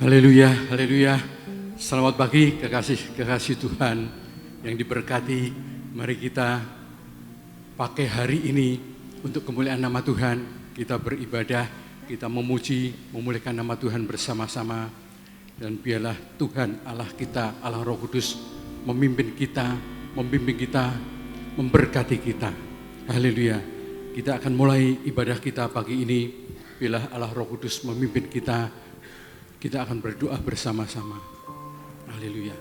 Haleluya, haleluya. Selamat pagi kekasih Tuhan yang diberkati. Mari kita pakai hari ini untuk kemuliaan nama Tuhan. Kita beribadah, kita memuji, memuliakan nama Tuhan bersama-sama. Dan biarlah Tuhan Allah kita, Allah Roh Kudus memimpin kita, membimbing kita, memberkati kita. Haleluya. Kita akan mulai ibadah kita pagi ini. Biarlah Allah Roh Kudus memimpin kita. Kita akan berdoa bersama-sama. Haleluya.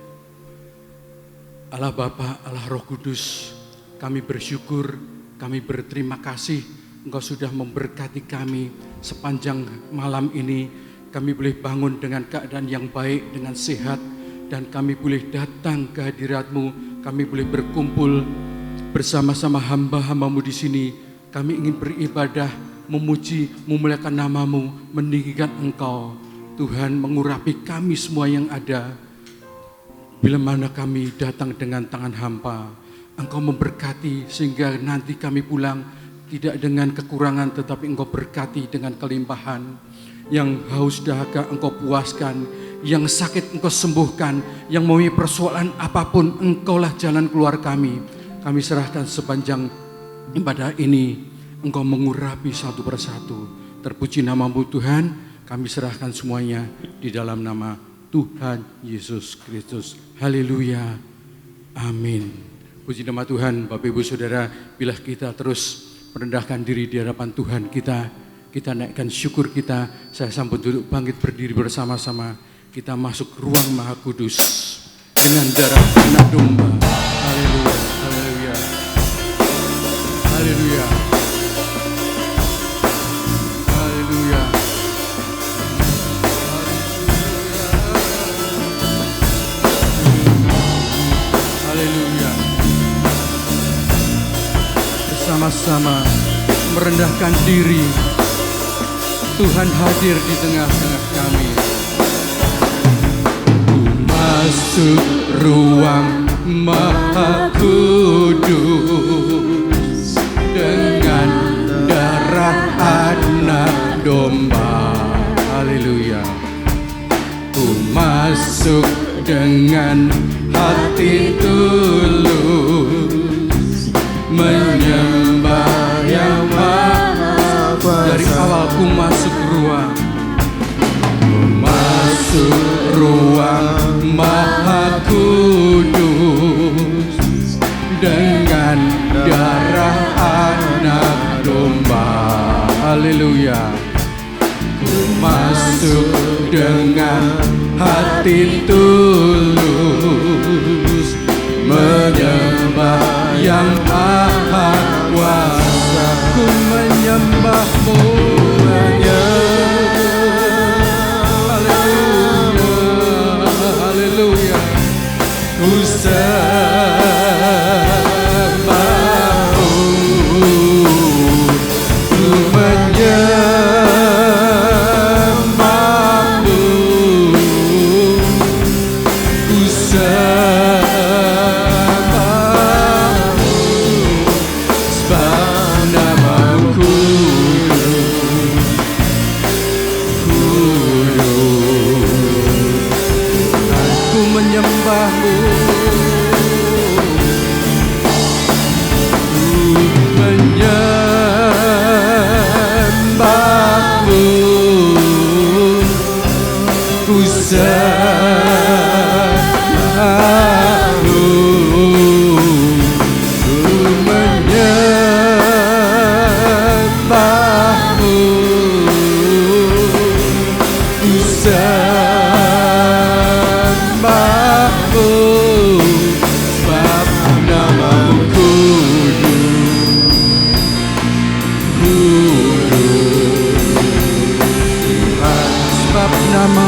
Allah Bapa, Allah Roh Kudus, kami bersyukur, kami berterima kasih Engkau sudah memberkati kami sepanjang malam ini. Kami boleh bangun dengan keadaan yang baik, dengan sehat, dan kami boleh datang ke hadirat-Mu. Kami boleh berkumpul bersama-sama hamba-hamba-Mu di sini. Kami ingin beribadah, memuji, memuliakan nama-Mu, meninggikan Engkau. Tuhan, mengurapi kami semua yang ada. Bila mana kami datang dengan tangan hampa, Engkau memberkati sehingga nanti kami pulang tidak dengan kekurangan, tetapi Engkau berkati dengan kelimpahan. Yang haus dahaga Engkau puaskan, yang sakit Engkau sembuhkan, yang mempunyai persoalan apapun, Engkaulah jalan keluar kami. Kami serahkan sepanjang ibadah ini, Engkau mengurapi satu persatu. Terpuji nama-Mu Tuhan. Kami serahkan semuanya di dalam nama Tuhan Yesus Kristus. Haleluya. Amin. Puji nama Tuhan, Bapak Ibu Saudara, bila kita terus merendahkan diri di hadapan Tuhan kita naikkan syukur kita. Saya sambut duduk bangkit berdiri bersama-sama. Kita masuk ruang Maha Kudus dengan darah anak domba. Haleluya. Haleluya. Haleluya. Sama-sama merendahkan diri. Tuhan hadir di tengah-tengah kami. Masuk ruang Maha Kudus dengan darah anak domba. Haleluya. Ku masuk dengan hati tulus, menyembah yang Maha Kuasa. Dari awal ku masuk ruang Maha Kudus dengan darah anak domba. Haleluya. Ku masuk dengan hati tulus, menyembah yang Maha Kuasa. Ku menyembah-Mu, haleluya, haleluya. Ku sembah-Mu, ku menyembah-Mu,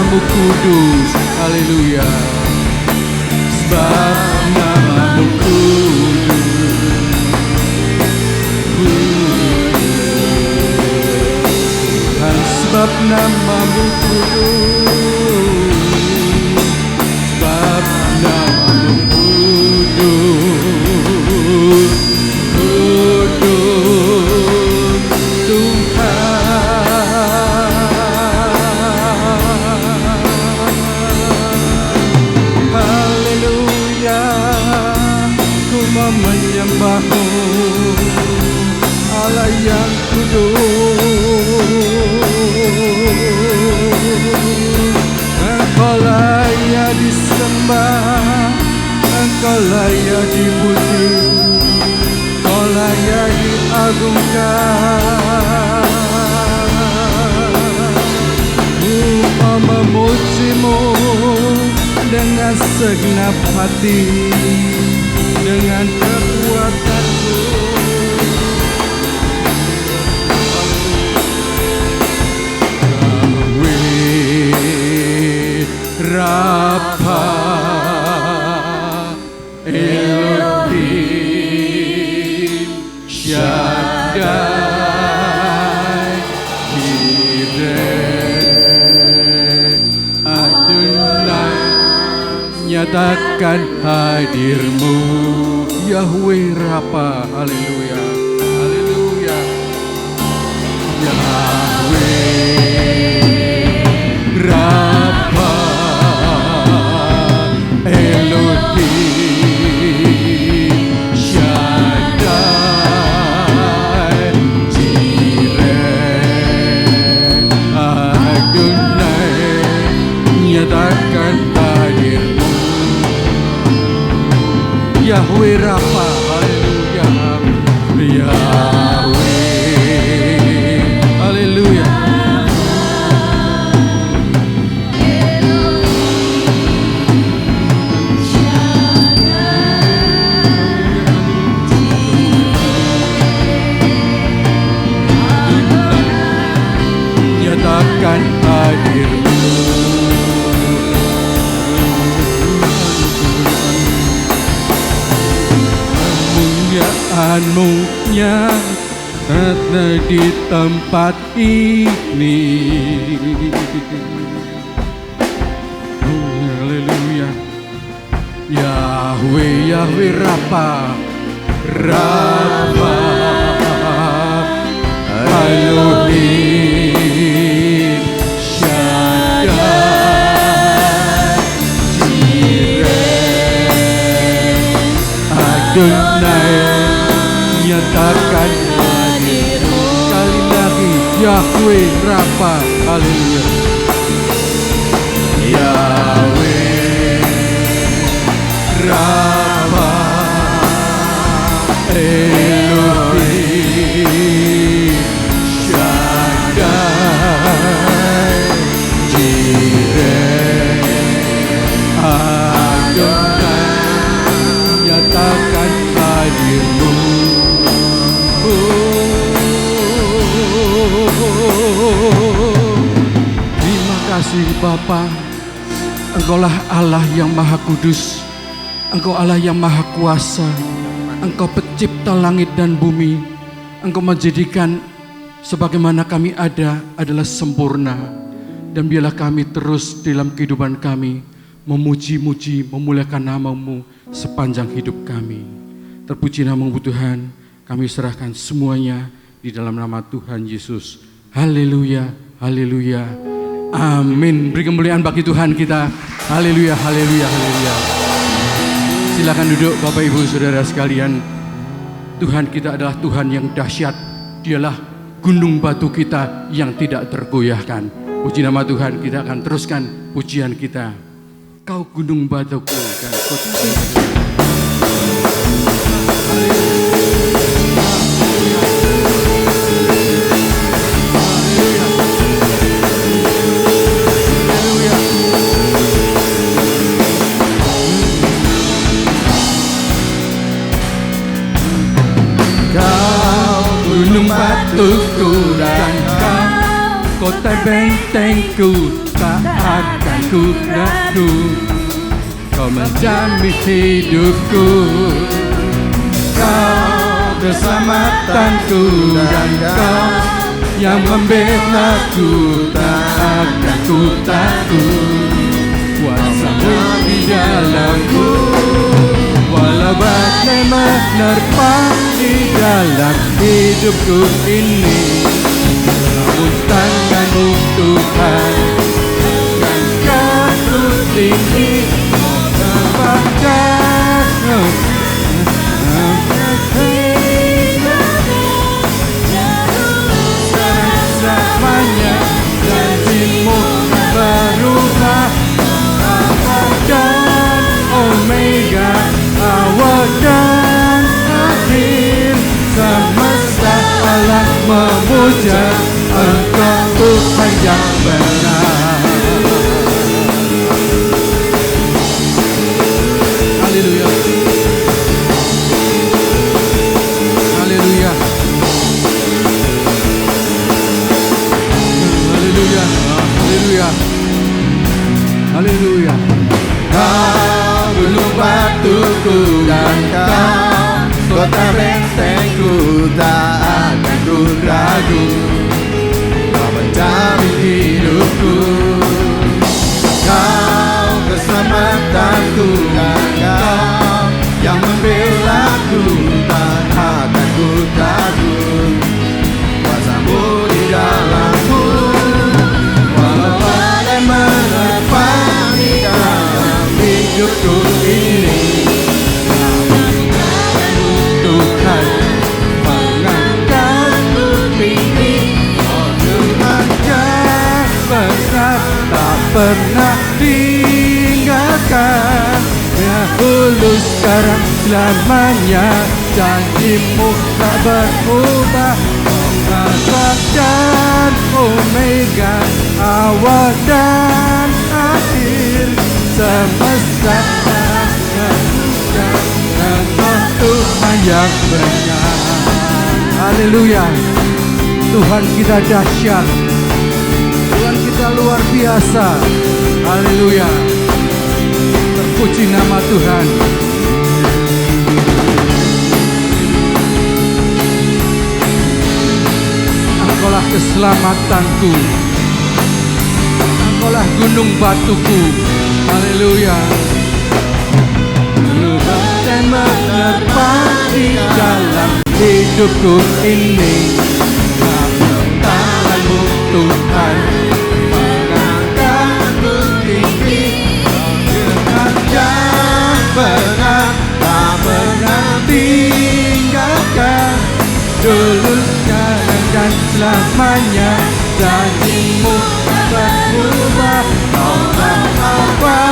ku kudus, haleluya. Sebab nama-Mu kudus, Tuhan, sebab nama-Mu kudus, sebab nama-Mu kudus, kudus Tuhan. sembahmu, Allah yang kudus. Engkau layak disembah, Engkau layak dipuji, Engkau layak diagungkan. Mau memujimu dengan segenap hati, dengan kekuatanku. Yahweh Rafa Elohim Shaddai Jireh Adonai, nyatakan hadirmu. Yahweh Rafa, haleluya, haleluya. Yahweh Rafa Elohim Shaddai Jireh Adonai, nyatakan hadirmu. Yahweh Rafa, haleluya, Yahweh, haleluya. Nyatakan hadirmu. Kemuliaanmu nyata di tempat ini. Haleluya. Yahweh, Yahweh Rafa, Rafa Elohim Shaddai Jireh Adonai, nyatakan hadirmu. Sekali lagi, Yahweh Rafa, haleluya. Yahweh Rafa Elohim Shaddai Jireh Adonai, nyatakan hadirmu. Terima kasih Bapa, Engkaulah Allah yang Maha Kudus, Engkau Allah yang Maha Kuasa, Engkau pencipta langit dan bumi. Engkau menjadikan sebagaimana kami ada adalah sempurna. Dan biarlah kami terus dalam kehidupan kami memuji-muji, memuliakan nama-Mu sepanjang hidup kami. Terpuji nama-Mu Tuhan, kami serahkan semuanya di dalam nama Tuhan Yesus. Haleluya, haleluya, amin. Beri kemuliaan bagi Tuhan kita. Haleluya, haleluya, haleluya. Silakan duduk Bapak Ibu Saudara sekalian. Tuhan kita adalah Tuhan yang dahsyat. Dialah gunung batu kita yang tidak tergoyahkan. Puji nama Tuhan, kita akan teruskan pujian kita. Kau gunung batuku dan kota. Batuku dan kau kota bentengku, tak akan ku ragu. Kau menjamin hidupku, kau keselamatanku, dan kau yang membelaku, tak akan ku takut. Kuasa-Mu di dalamku, walau badai menerpa di dalam hidupku ini, namun tangan-Mu Tuhan mengangkatku tinggi kepada memuja Engkau Tuhan yang benar. Haleluya. Haleluya. Haleluya. Haleluya. Haleluya. Kau gunung batuku dan Kau kota bentengku, tak akan ku ragu. Kau menjamin hidupku, Kau keselamatanku, dan Kau yang membelaku, tak akan ku takut. Kuasa-Mu di dalamku, walau badai menerpang di dalam hidupku ini. Tuhan mengangkatku tinggi, oh Tuhan yang besar, tak pernah tinggalkan. Dahulu sekarang selamanya, janji-Mu tak berubah. Alfa dan Omega, awal dan akhir, semesta manusia, Engkau Tuhan yang benar. Haleluya. Tuhan kita dahsyat, Tuhan kita luar biasa. Haleluya. Terpuji nama Tuhan. Engkaulah keselamatanku, Engkaulah gunung batuku. Haleluya. Dan menerpang di dalam hidupku ini. Tangan-Mu Tuhan mengangkatku tinggi. Tuhan yang benar, tak pernah tinggalkan. Dulu, sekarang dan selamanya, janji-Mu tak berubah. Alfa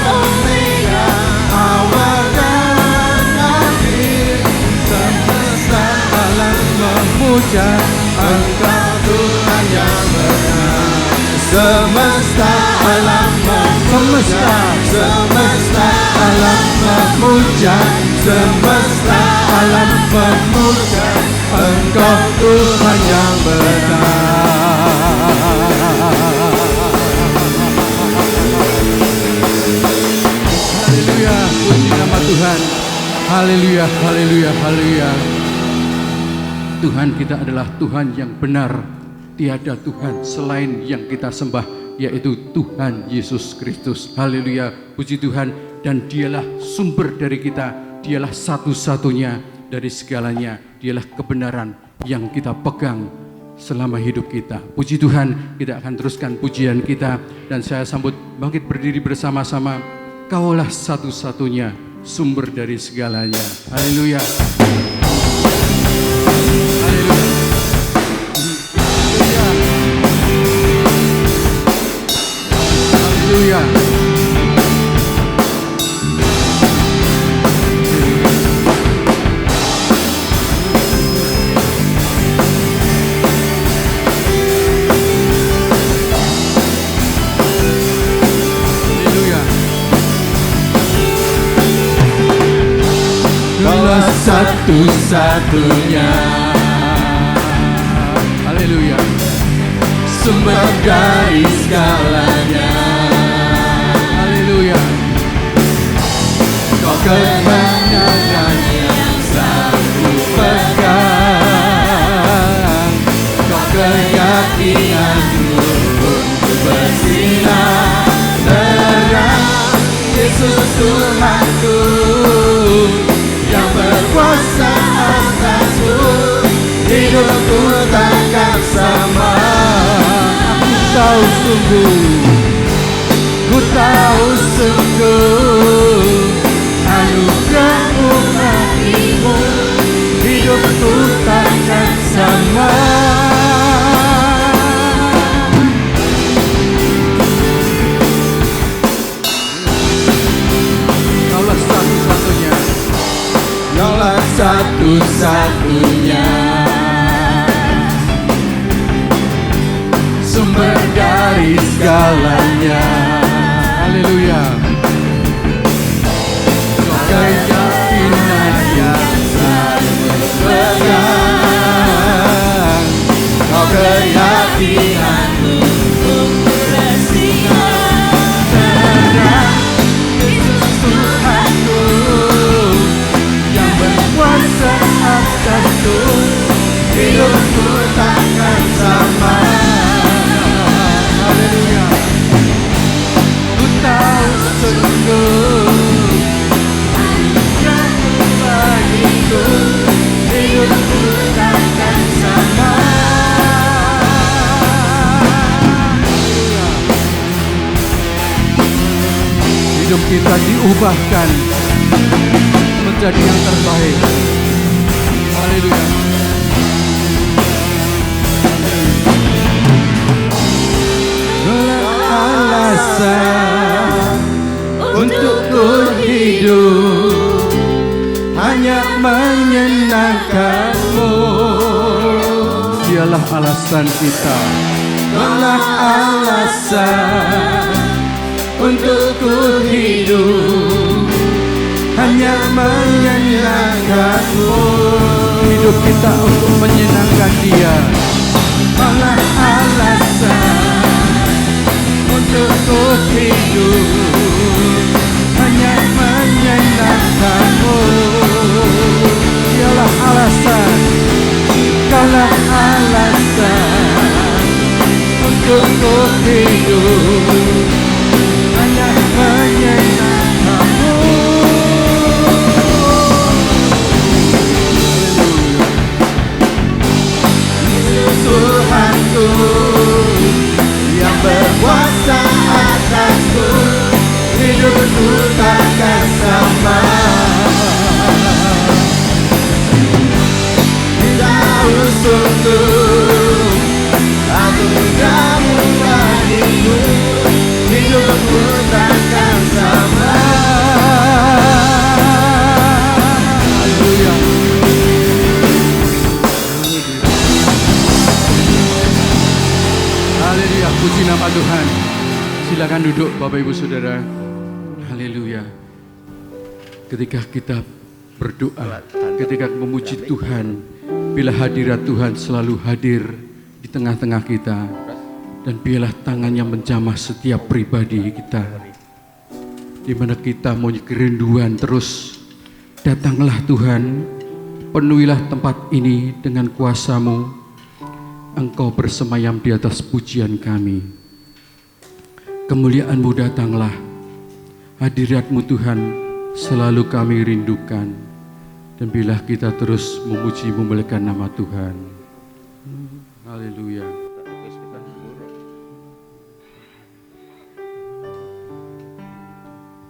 Omega, awal dan akhir, semesta alam memuja Engkau Tuhan yang benar. Semesta alam memuja, semesta alam memuja, semesta alam memuja Engkau Tuhan yang benar. Haleluya, puji nama Tuhan. Haleluya, haleluya, haleluya. Tuhan kita adalah Tuhan yang benar. Tiada Tuhan selain yang kita sembah, yaitu Tuhan Yesus Kristus. Haleluya, puji Tuhan. Dan Dialah sumber dari kita, Dialah satu-satunya dari segalanya. Dialah kebenaran yang kita pegang selama hidup kita. Puji Tuhan, kita akan teruskan pujian kita. Dan saya sambut bangkit berdiri bersama-sama. Kaulah satu-satunya sumber dari segalanya. Haleluya. Haleluya. Haleluya. Kaulah satu-satunya, haleluya, sumber dari segalanya, haleluya. Kau kemenangan yang sangku pegang, Kau keyakinanku untuk bersinar terang. Yesus Tuhanku yang berkuasa atasku, hidupku takkan sama. Aku tahu sungguh, ku tahu sungguh, anugerah-Mu bagiku, hidupku takkan sama. Kaulah satu-satunya, Kaulah satu-satunya, dari segalanya. Haleluya. Keyakinan yang selalu berpegang, kau keyakinanku untuk bersinar terang. Yesus Tuhanku yang berkuasa atasku, hidupku takkan sama. Haleluya. Ku tahu sungguh bagiku, hidupku takkan sama. Hidup kita diubahkan menjadi yang terbaik. Haleluya. Alasan untukku hidup hanya menyenangkan-Mu. Dialah alasan kita. Dialah alasan untukku hidup hanya menyenangkan-Mu. Hidup kita untuk menyenangkan Dia. Dialah alasan untukku hidup hanya menyenangkan-Mu. Dialah alasan, Kaulah alasan untukku hidup hanya menyenangkan-Mu. Tuhanku yang berkuasa atasku, hidupku takkan sama. Tahu sungguh anugerah-Mu bagiku, hidupku takkan sama. Haleluya. Haleluya, puji nama Tuhan. Silakan duduk Bapak Ibu Saudara. Haleluya. Ketika kita berdoa, ketika memuji Tuhan, bila hadirat Tuhan selalu hadir di tengah-tengah kita, dan biarlah tangannya menjamah setiap pribadi kita, di mana kita mau kerinduan terus. Datanglah Tuhan, penuhilah tempat ini dengan kuasa-Mu. Engkau bersemayam di atas pujian kami. Kemuliaan-Mu datanglah, hadirat-Mu Tuhan selalu kami rindukan. Dan bila kita terus memuji memuliakan nama Tuhan. Haleluya.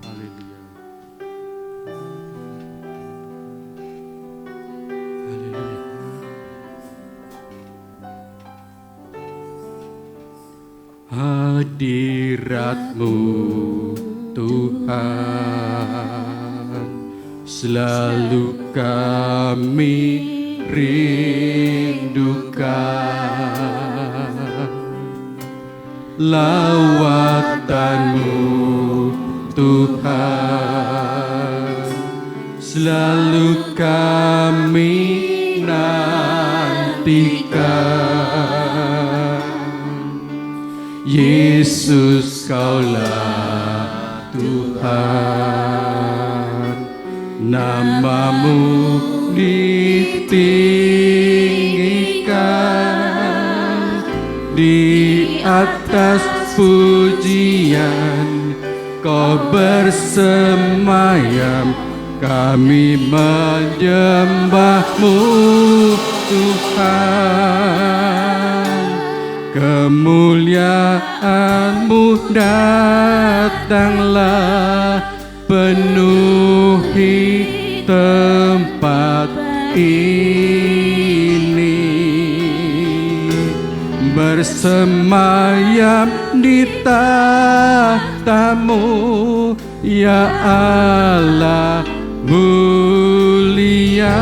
Haleluya. Haleluya. Hadirat-Mu Tuhan selalu kami rindukan. Lawatan-Mu Tuhan selalu kami nantikan. Yesus, Kaulah Tuhan, nama-Mu ditinggikan di atas pujian. Kau bersemayam, kami menyembah-Mu Tuhan. Kemuliaan-Mu datanglah, penuhi tempat ini. Bersemayam di tahta-Mu, ya Allah mulia.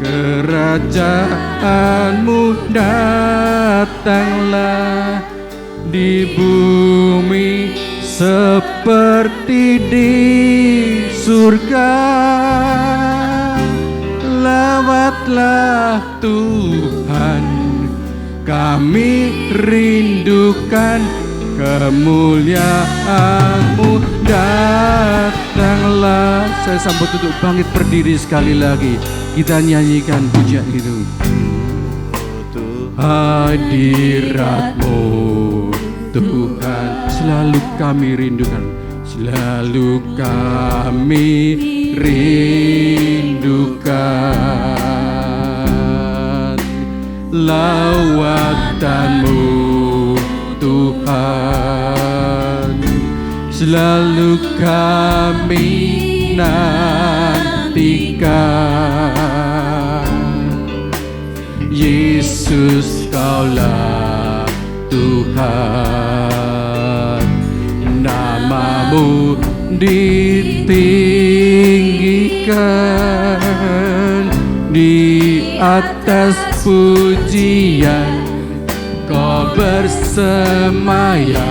Kerajaan kemuliaan-Mu datanglah di bumi seperti di surga. Lawatlah Tuhan, kami rindukan kemuliaan-Mu datanglah. Saya sambut untuk bangkit berdiri sekali lagi. Kita nyanyikan pujian itu. Hadirat-Mu Tuhan selalu kami rindukan, selalu kami rindukan lawatan-Mu Tuhan, selalu kami nantikan. Yesus, Kaulah Tuhan, nama-Mu ditinggikan di atas pujian. Kau bersemayam,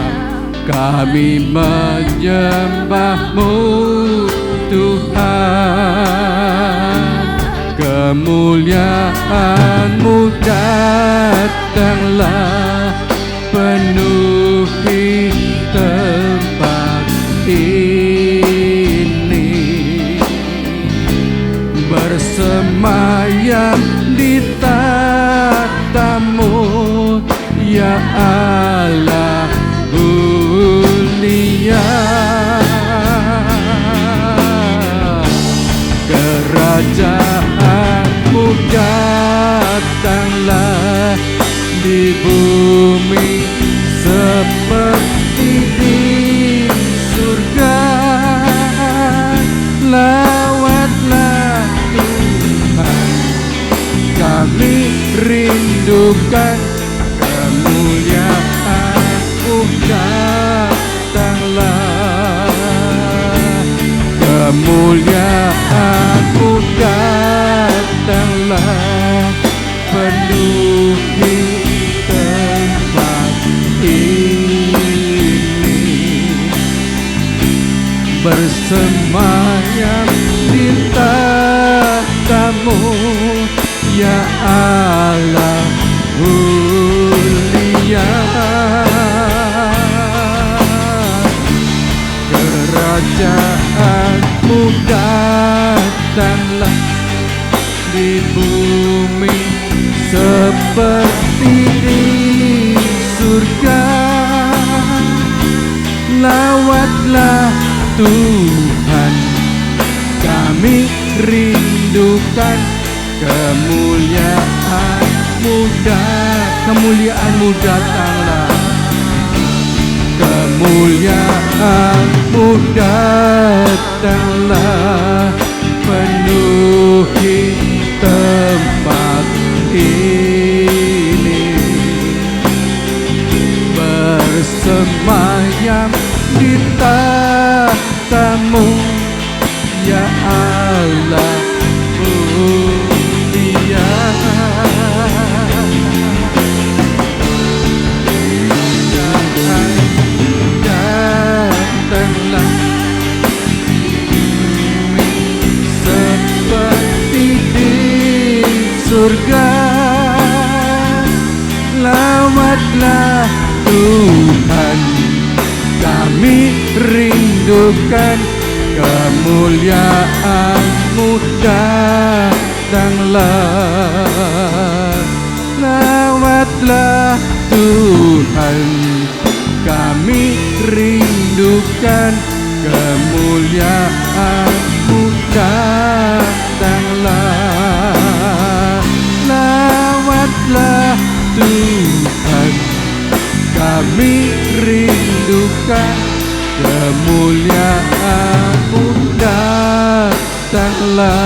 kami menyembah-Mu Tuhan. Kemuliaan-Mu datanglah penuhi tempat ini, bersemayam di tata-Mu ya Allah mulia. Kerajaan-Mu datanglah di bumi seperti di surga. Lawatlah Tuhan, kami rindukan kemuliaan-Mu datanglah. Kemuliaan-Mu datanglah penuhi tempat ini, bersemayam di tata-Mu ya Allah mulia. Kerajaan-Mu datanglah di bumi seperti di surga. Lawatlah Tuhan, kami rindukan kemuliaan-Mu datanglah. Kemuliaan-Mu datanglah penuhi tempat ini, bersemayam di tata-Mu ya Allah mulia. Datanglah seperti di surga. Lawatlah Tuhan, kami rindukan kemuliaan-Mu datanglah. Lawatlah Tuhan, kami rindukan kemuliaan-Mu datanglah. Lawatlah Tuhan, kami rindukan kemuliaan-Mu datanglah.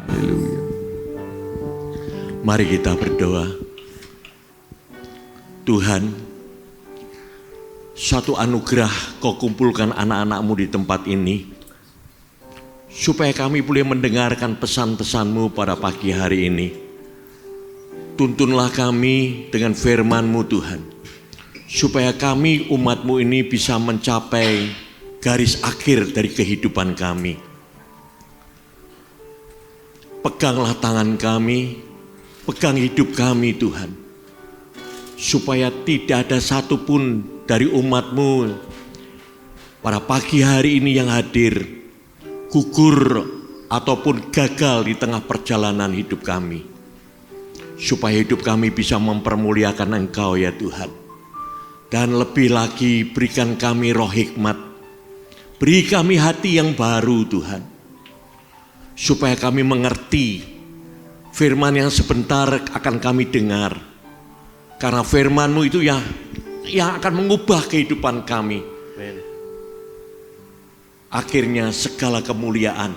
Haleluya. Mari kita berdoa. Tuhan, satu anugerah Kau kumpulkan anak-anak-Mu di tempat ini supaya kami boleh mendengarkan pesan-pesan-Mu pada pagi hari ini. Tuntunlah kami dengan firman-Mu Tuhan, supaya kami umat-Mu ini bisa mencapai garis akhir dari kehidupan kami. Peganglah tangan kami, pegang hidup kami Tuhan, supaya tidak ada satupun dari umat-Mu pada pagi hari ini yang hadir gugur ataupun gagal di tengah perjalanan hidup kami. Supaya hidup kami bisa mempermuliakan Engkau ya Tuhan. Dan lebih lagi berikan kami roh hikmat. Beri kami hati yang baru Tuhan. Supaya kami mengerti firman yang sebentar akan kami dengar. Karena firman-Mu itu yang akan mengubah kehidupan kami. Akhirnya segala kemuliaan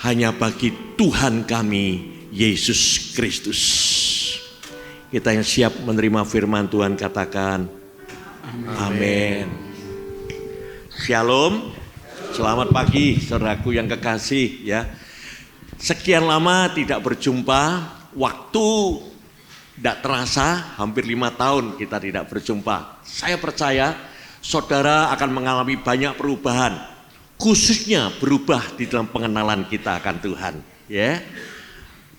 hanya bagi Tuhan kami, Yesus Kristus. Kita yang siap menerima firman Tuhan katakan amin. Shalom. Selamat pagi saudaraku yang kekasih ya. Sekian lama tidak berjumpa, waktu tidak terasa, hampir 5 tahun kita tidak berjumpa. Saya percaya saudara akan mengalami banyak perubahan, khususnya berubah di dalam pengenalan kita akan Tuhan. Ya,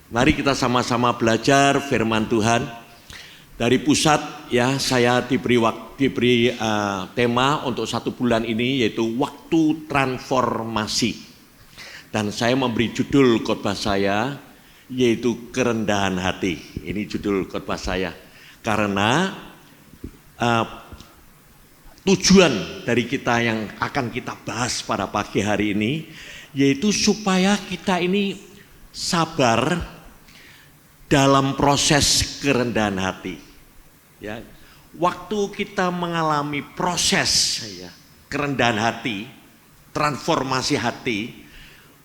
mari kita sama-sama belajar firman Tuhan. Dari pusat ya, saya diberi tema untuk 1 bulan ini, yaitu waktu transformasi. Dan saya memberi judul khotbah saya, yaitu kerendahan hati. Ini judul khotbah saya karena tujuan dari kita yang akan kita bahas pada pagi hari ini, yaitu supaya kita ini sabar dalam proses kerendahan hati. Ya, waktu kita mengalami proses ya, kerendahan hati, transformasi hati,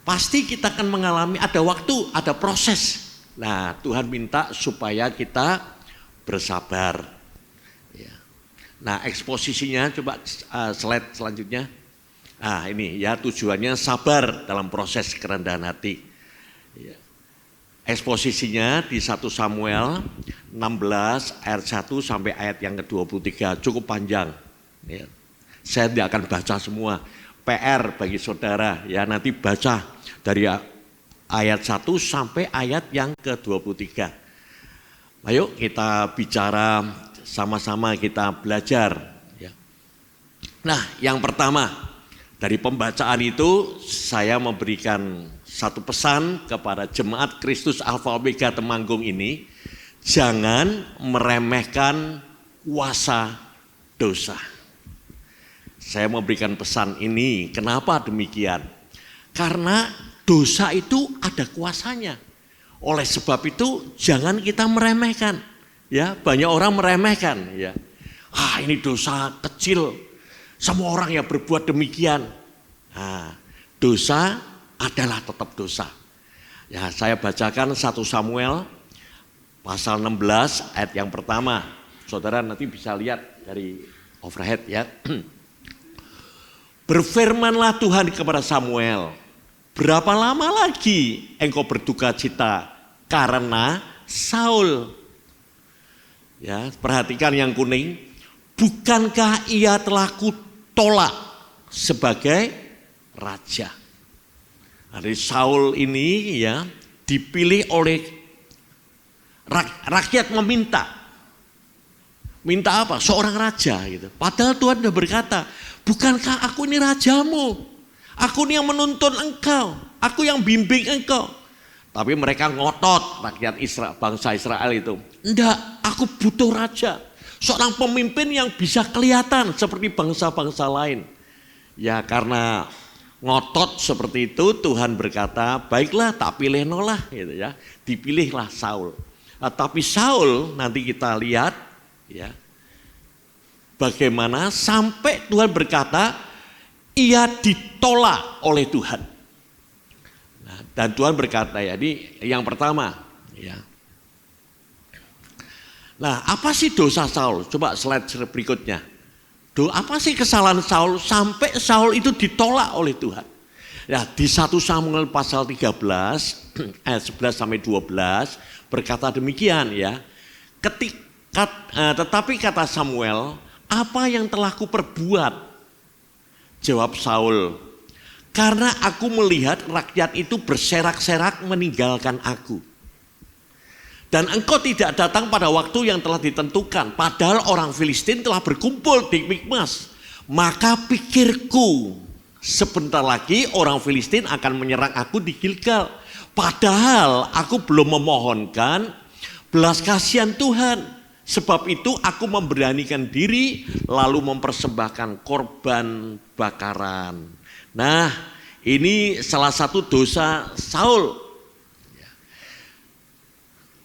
pasti kita akan mengalami ada waktu, ada proses. Nah, Tuhan minta supaya kita bersabar. Nah, eksposisinya coba slide selanjutnya. Nah, ini ya tujuannya sabar dalam proses kerendahan hati. Ya. Eksposisinya di 1 Samuel 16 ayat 1 sampai ayat yang ke-23, cukup panjang. Ya. Saya tidak akan baca semua. PR bagi saudara ya, nanti baca dari ayat 1 sampai ayat yang ke-23. Ayo kita bicara sama-sama, kita belajar ya. Nah, yang pertama dari pembacaan itu saya memberikan satu pesan kepada jemaat Kristus Alfa Omega Temanggung ini, jangan meremehkan kuasa dosa. Saya memberikan pesan ini, kenapa demikian? Karena dosa itu ada kuasanya. Oleh sebab itu jangan kita meremehkan. Ya, banyak orang meremehkan ya. Ini dosa kecil. Semua orang yang berbuat demikian. Nah, dosa adalah tetap dosa. Ya, saya bacakan 1 Samuel pasal 16 ayat yang pertama. Saudara nanti bisa lihat dari overhead ya. Berfirmanlah Tuhan kepada Samuel, berapa lama lagi engkau berduka cita karena Saul? Ya, perhatikan yang kuning. Bukankah ia telah kutolak sebagai raja? Jadi Saul ini ya dipilih oleh rakyat meminta. Minta apa? Seorang raja gitu. Padahal Tuhan sudah berkata, bukankah aku ini rajamu? Aku ini yang menuntun engkau. Aku yang bimbing engkau. Tapi mereka ngotot, rakyat Israel, bangsa Israel itu. Enggak, aku butuh raja. Seorang pemimpin yang bisa kelihatan seperti bangsa-bangsa lain. Ya, karena ngotot seperti itu, Tuhan berkata, baiklah tak pilih nolah gitu ya. Dipilihlah Saul. Nah, tapi Saul nanti kita lihat ya. Bagaimana sampai Tuhan berkata ia ditolak oleh Tuhan. Dan Tuhan berkata ya, ini yang pertama ya. Nah, apa sih dosa Saul? Coba slide berikutnya. Apa sih kesalahan Saul sampai Saul itu ditolak oleh Tuhan? Ya, di 1 Samuel pasal 13 ayat 11 sampai 12 berkata demikian ya. Tetapi kata Samuel, apa yang telah kuperbuat? Jawab Saul, karena aku melihat rakyat itu berserak-serak meninggalkan aku. Dan engkau tidak datang pada waktu yang telah ditentukan, padahal orang Filistin telah berkumpul di Mikmas. Maka pikirku, sebentar lagi orang Filistin akan menyerang aku di Gilgal. Padahal aku belum memohonkan belas kasihan Tuhan. Sebab itu aku memberanikan diri lalu mempersembahkan korban bakaran. Nah, ini salah satu dosa Saul.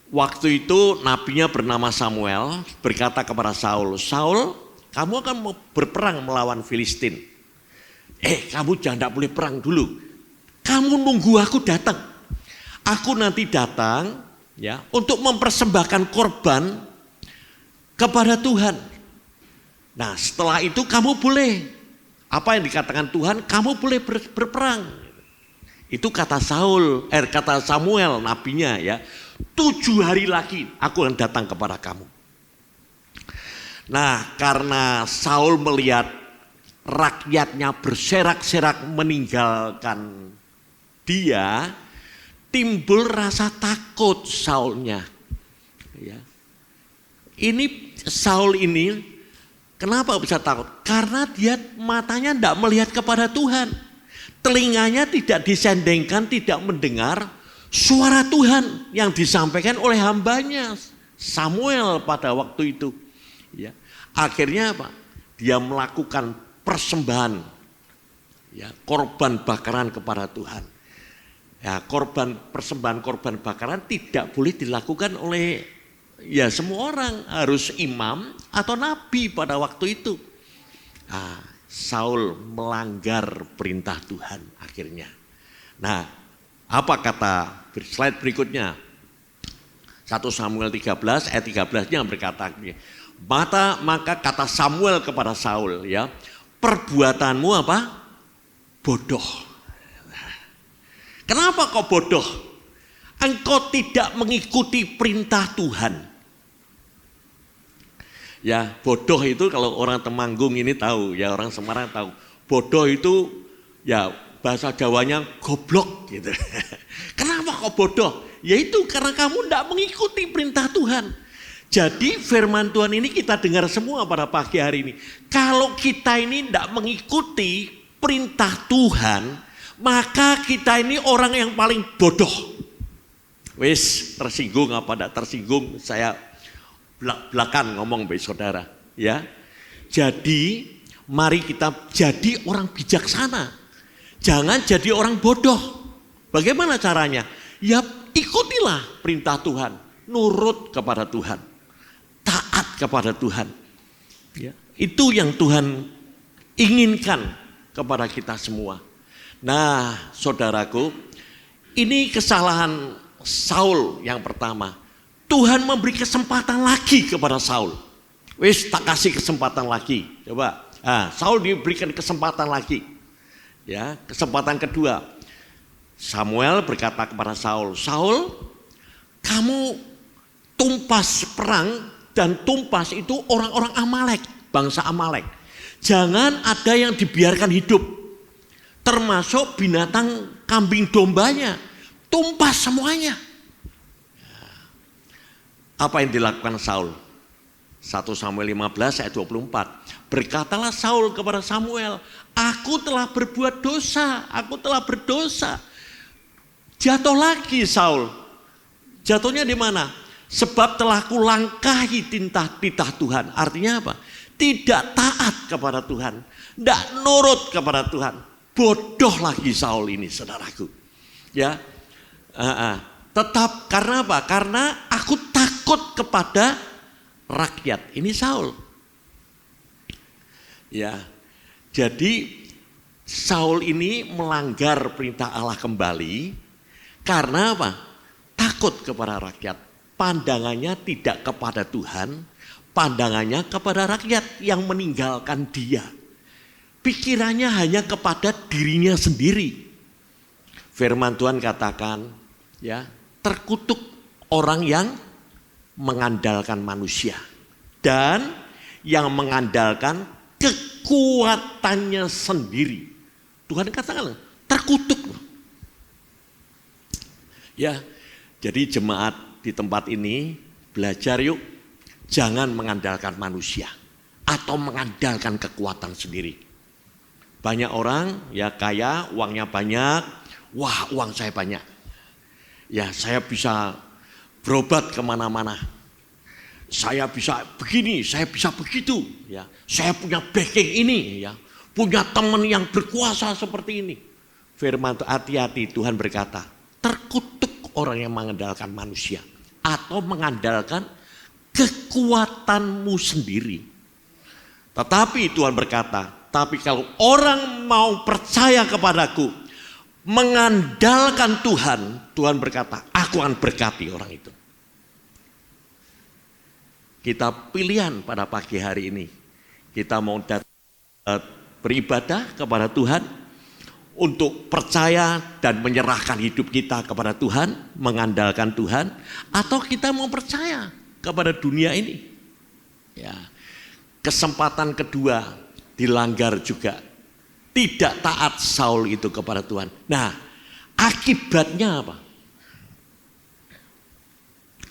Waktu itu nabinya bernama Samuel berkata kepada Saul, Saul, kamu akan berperang melawan Filistin. Kamu jangan boleh perang dulu. Kamu nunggu aku datang. Aku nanti datang ya untuk mempersembahkan korban kepada Tuhan. Nah, setelah itu kamu boleh, apa yang dikatakan Tuhan, kamu boleh berperang. Itu kata kata Samuel nabinya ya. 7 hari lagi aku akan datang kepada kamu. Nah, karena Saul melihat rakyatnya berserak-serak meninggalkan dia, timbul rasa takut Saulnya. Ya. Ini Saul ini kenapa bisa takut? Karena dia matanya tidak melihat kepada Tuhan. Telinganya tidak disendengkan, tidak mendengar suara Tuhan yang disampaikan oleh hambanya Samuel pada waktu itu. Ya. Akhirnya apa? Dia melakukan persembahan ya, korban bakaran kepada Tuhan. Ya, persembahan korban bakaran tidak boleh dilakukan oleh ya semua orang, harus imam atau nabi pada waktu itu. Nah, Saul melanggar perintah Tuhan akhirnya. Nah, apa kata slide berikutnya? 1 Samuel 13 ayat 13-nya berkata, maka kata Samuel kepada Saul ya, perbuatanmu apa? Bodoh. Kenapa kau bodoh? Engkau tidak mengikuti perintah Tuhan. Ya, bodoh itu kalau orang Temanggung ini tahu, ya orang Semarang tahu. Bodoh itu ya bahasa Jawanya goblok gitu. Kenapa kau bodoh? Yaitu karena kamu tidak mengikuti perintah Tuhan. Jadi firman Tuhan ini kita dengar semua pada pagi hari ini. Kalau kita ini tidak mengikuti perintah Tuhan, maka kita ini orang yang paling bodoh. Wis tersinggung apa tidak tersinggung, saya belak-belakan ngomong baik saudara ya. Jadi mari kita jadi orang bijaksana, jangan jadi orang bodoh. Bagaimana caranya? Ya ikutilah perintah Tuhan, nurut kepada Tuhan, taat kepada Tuhan ya. Itu yang Tuhan inginkan kepada kita semua. Nah saudaraku, ini kesalahan Saul yang pertama. Tuhan memberi kesempatan lagi kepada Saul. Wis tak kasih kesempatan lagi. Coba. Saul diberikan kesempatan lagi. Ya, kesempatan kedua. Samuel berkata kepada Saul, Saul, kamu tumpas perang dan tumpas itu orang-orang Amalek, bangsa Amalek. Jangan ada yang dibiarkan hidup. Termasuk binatang kambing dombanya. Tumpas semuanya. Apa yang dilakukan Saul? 1 Samuel 15 ayat 24. Berkatalah Saul kepada Samuel, aku telah berbuat dosa, aku telah berdosa. Jatuh lagi Saul. Jatuhnya di mana? Sebab telah kulangkahi titah Tuhan. Artinya apa? Tidak taat kepada Tuhan, tidak nurut kepada Tuhan. Bodoh lagi Saul ini, saudaraku. Ya. Tetap karena apa? Karena aku takut kepada rakyat. Ini Saul. Ya. Jadi Saul ini melanggar perintah Allah kembali karena apa? Takut kepada rakyat. Pandangannya tidak kepada Tuhan, pandangannya kepada rakyat yang meninggalkan dia. Pikirannya hanya kepada dirinya sendiri. Firman Tuhan katakan, ya, terkutuk orang yang mengandalkan manusia dan yang mengandalkan kekuatannya sendiri. Tuhan katakan terkutuk. Ya, jadi jemaat di tempat ini belajar yuk, jangan mengandalkan manusia atau mengandalkan kekuatan sendiri. Banyak orang ya kaya, uangnya banyak, wah uang saya banyak. Ya saya bisa berobat kemana-mana. Saya bisa begini, saya bisa begitu. Ya, saya punya backing ini, ya, punya teman yang berkuasa seperti ini. Firman hati-hati, Tuhan berkata, terkutuk orang yang mengandalkan manusia atau mengandalkan kekuatanmu sendiri. Tetapi Tuhan berkata, tapi kalau orang mau percaya kepadaku, mengandalkan Tuhan, Tuhan berkata, aku akan berkati orang itu. Kita pilihan pada pagi hari ini. Kita mau beribadah kepada Tuhan, untuk percaya dan menyerahkan hidup kita kepada Tuhan, mengandalkan Tuhan, atau kita mau percaya kepada dunia ini. Ya. Kesempatan kedua dilanggar juga. Tidak taat Saul itu kepada Tuhan. Nah, akibatnya apa?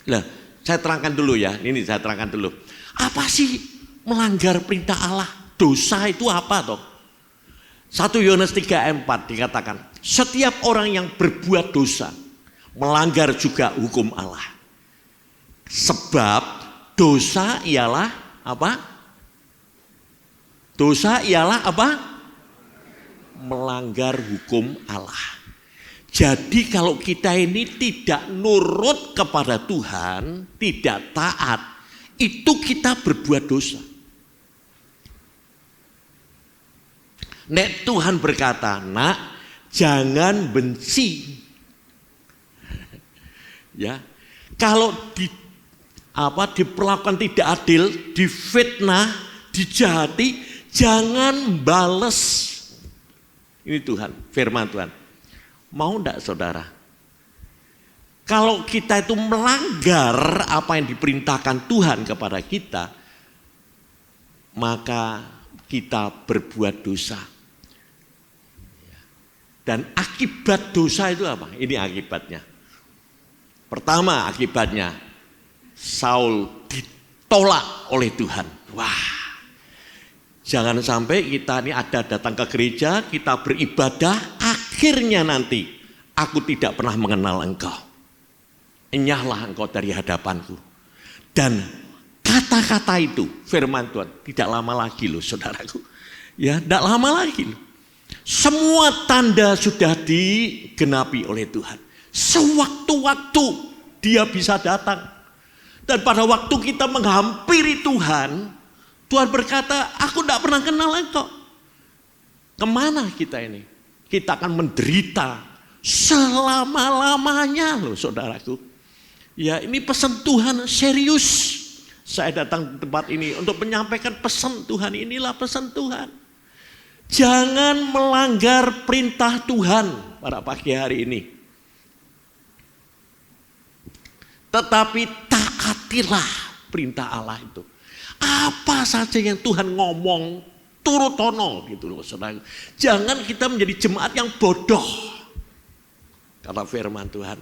Nah, saya terangkan dulu ya. Ini saya terangkan dulu. Apa sih melanggar perintah Allah? Dosa itu apa toh? 1 Yohanes 3:4 dikatakan, setiap orang yang berbuat dosa melanggar juga hukum Allah. Sebab dosa ialah apa? Dosa ialah apa? Melanggar hukum Allah. Jadi kalau kita ini tidak nurut kepada Tuhan, tidak taat, itu kita berbuat dosa. Nek Tuhan berkata, nak, jangan benci. Ya, kalau diperlakukan tidak adil, difitnah, dijahati, jangan bales. Ini Tuhan, firman Tuhan. Mau enggak saudara? Kalau kita itu melanggar apa yang diperintahkan Tuhan kepada kita, maka kita berbuat dosa. Dan akibat dosa itu apa? Ini akibatnya. Pertama akibatnya, Saul ditolak oleh Tuhan. Wah, jangan sampai kita ini ada datang ke gereja, kita beribadah, akhirnya nanti aku tidak pernah mengenal engkau. Enyahlah engkau dari hadapanku. Dan kata-kata itu, firman Tuhan, tidak lama lagi loh saudaraku. Ya, tidak lama lagi loh. Semua tanda sudah digenapi oleh Tuhan. Sewaktu-waktu dia bisa datang. Dan pada waktu kita menghampiri Tuhan, Tuhan berkata, aku tidak pernah kenal engkau. Kemana kita ini? Kita akan menderita selama-lamanya loh saudaraku. Ya, ini pesan Tuhan serius. Saya datang ke tempat ini untuk menyampaikan pesan Tuhan. Inilah pesan Tuhan. Jangan melanggar perintah Tuhan pada pagi hari ini. Tetapi taatilah perintah Allah itu. Apa saja yang Tuhan ngomong, turutono gitu loh saudara. Jangan kita menjadi jemaat yang bodoh. Kata firman Tuhan.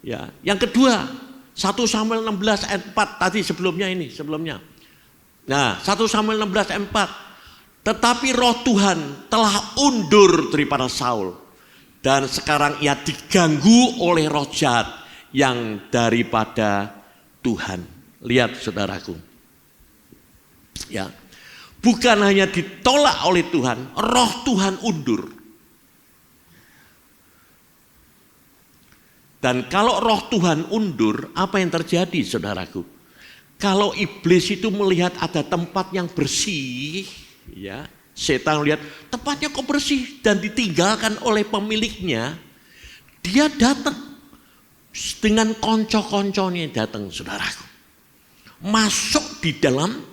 Ya, yang kedua, 1 Samuel 16 ayat 4 tadi sebelumnya. Nah, 1 Samuel 16 ayat 4. Tetapi roh Tuhan telah undur daripada Saul. Dan sekarang ia diganggu oleh roh jahat yang daripada Tuhan. Lihat saudaraku. Ya. Bukan hanya ditolak oleh Tuhan, roh Tuhan undur. Dan kalau roh Tuhan undur, apa yang terjadi saudaraku? Kalau iblis itu melihat ada tempat yang bersih, ya, setan lihat tempatnya kok bersih dan ditinggalkan oleh pemiliknya, dia datang dengan konco-konconya datang saudaraku. Masuk di dalam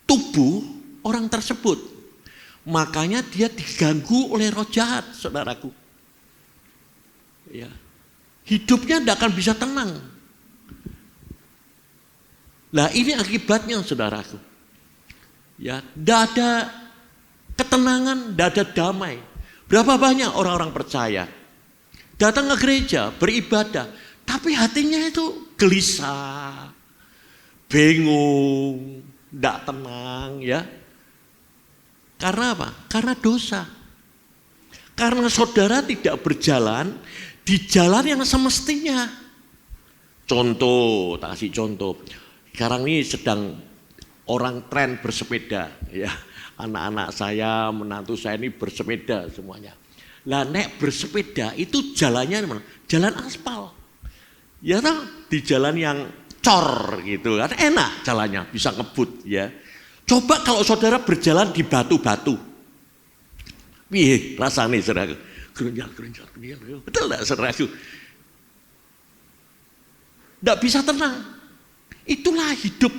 tubuh orang tersebut. Makanya dia diganggu oleh roh jahat saudaraku. Ya. Hidupnya tidak akan bisa tenang. Nah ini akibatnya saudaraku. Ya, tidak ada ketenangan, tidak ada damai. Berapa banyak orang-orang percaya datang ke gereja, beribadah, tapi hatinya itu gelisah, bingung, tidak tenang, ya. Karena apa? Karena dosa. Karena saudara tidak berjalan di jalan yang semestinya. Contoh, tak kasih contoh. Sekarang ini sedang orang tren bersepeda, ya. Anak-anak saya, menantu saya ini bersepeda semuanya. Lah nek bersepeda itu jalannya mana? Jalan aspal. Ya toh, di jalan yang cor gitu kan enak jalannya, bisa ngebut ya. Coba kalau saudara berjalan di batu-batu. Wih, rasanya saudaraku. Gerenjal. Betul enggak saudaraku? Enggak bisa tenang. Itulah hidup.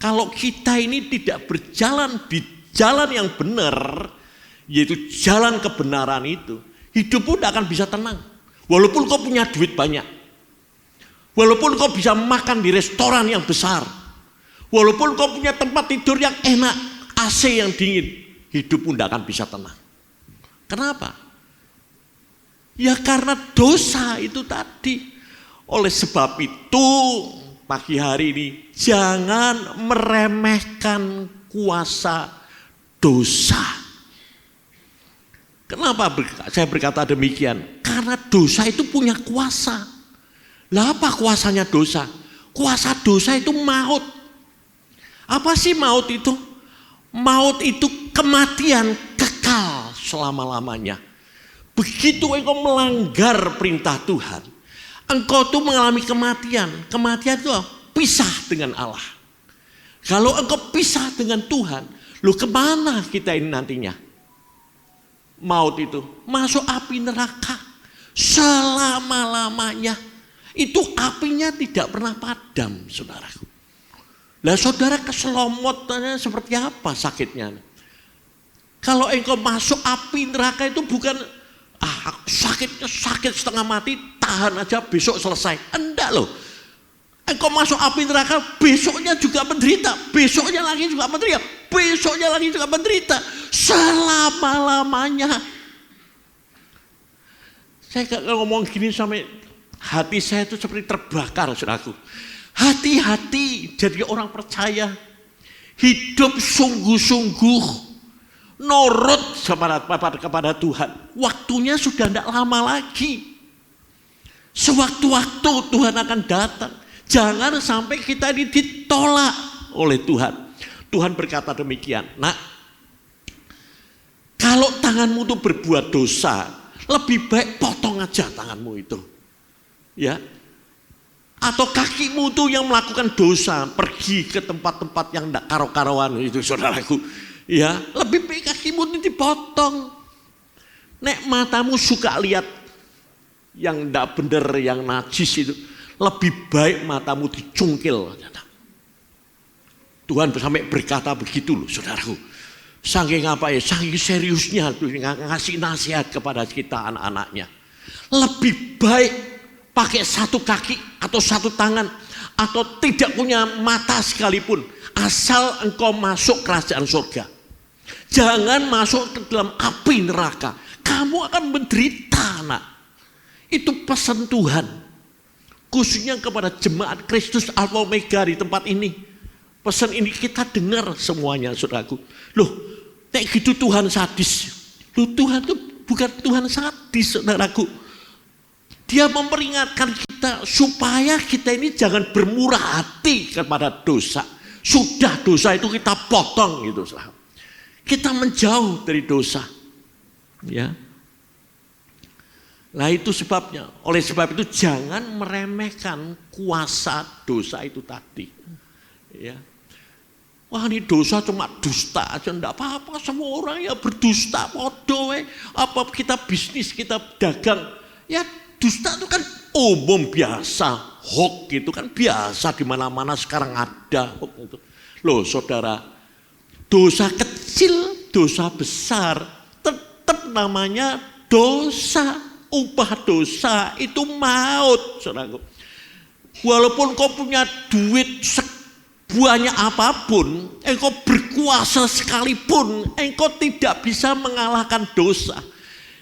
Kalau kita ini tidak berjalan di jalan yang benar, yaitu jalan kebenaran itu, hidup pun tidak akan bisa tenang. Walaupun kau punya duit banyak, walaupun kau bisa makan di restoran yang besar, walaupun kau punya tempat tidur yang enak, AC yang dingin, hidup pun tidak akan bisa tenang. Kenapa? Ya karena dosa itu tadi. Oleh sebab itu, pagi hari ini jangan meremehkan kuasa dosa. Kenapa saya berkata demikian? Karena dosa itu punya kuasa. Lah apa kuasanya dosa? Kuasa dosa itu maut. Apa sih maut itu? Maut itu kematian kekal selama-lamanya. Begitu engkau melanggar perintah Tuhan, engkau tuh mengalami kematian. Kematian itu pisah dengan Allah. Kalau engkau pisah dengan Tuhan, lu kemana kita ini nantinya? Maut itu masuk api neraka selama-lamanya. Itu apinya tidak pernah padam, saudaraku. Lah saudara keselomotannya seperti apa sakitnya? Kalau engkau masuk api neraka itu bukan sakit setengah mati, tahan aja besok selesai. Enggak loh. Engkau masuk api neraka, besoknya juga menderita, besoknya lagi juga menderita, besoknya lagi juga menderita, selama-lamanya. Saya kalau ngomong gini sampai hati saya itu seperti terbakar, saudaraku. Hati-hati jadi orang percaya, hidup sungguh-sungguh, nurut kepada Tuhan. Waktunya sudah tidak lama lagi. Sewaktu-waktu Tuhan akan datang. Jangan sampai kita ini ditolak oleh Tuhan. Tuhan berkata demikian, nak, kalau tanganmu itu berbuat dosa, lebih baik potong aja tanganmu itu. Ya. Atau kakimu itu yang melakukan dosa, pergi ke tempat-tempat yang tidak karo-karoan itu, saudaraku. Ya, lebih baik kakimu itu dipotong. Nek matamu suka lihat yang tidak benar, yang najis itu, lebih baik matamu dicungkil. Tuhan sampai berkata begitu loh, saudaraku. Saking apa ya? Saking seriusnya tuh ngasih nasihat kepada kita anak-anaknya. Lebih baik pakai satu kaki atau satu tangan atau tidak punya mata sekalipun, asal engkau masuk kerajaan surga. Jangan masuk ke dalam api neraka. Kamu akan menderita, nak. Itu pesan Tuhan. Khususnya kepada jemaat Kristus Alfa Omega di tempat ini. Pesan ini kita dengar semuanya, saudaraku. Loh, kayak gitu Tuhan sadis. Loh, Tuhan itu bukan Tuhan sadis, saudaraku. Dia memperingatkan kita supaya kita ini jangan bermurah hati kepada dosa. Sudah dosa itu kita potong gitu, saudara. Kita menjauh dari dosa. Ya. Nah itu sebabnya. Oleh sebab itu jangan meremehkan kuasa dosa itu tadi. Ya. Wah ini dosa cuma dusta aja, enggak apa-apa, semua orang ya berdusta, podo apa kita bisnis, kita dagang. Ya dusta itu kan umum biasa, hoax gitu kan biasa di mana-mana sekarang ada hoax itu. Loh saudara, dosa kecil, dosa besar tetap namanya dosa. Upah dosa itu maut, saudaraku. Walaupun kau punya duit sebanyak apapun, engkau berkuasa sekalipun, engkau tidak bisa mengalahkan dosa.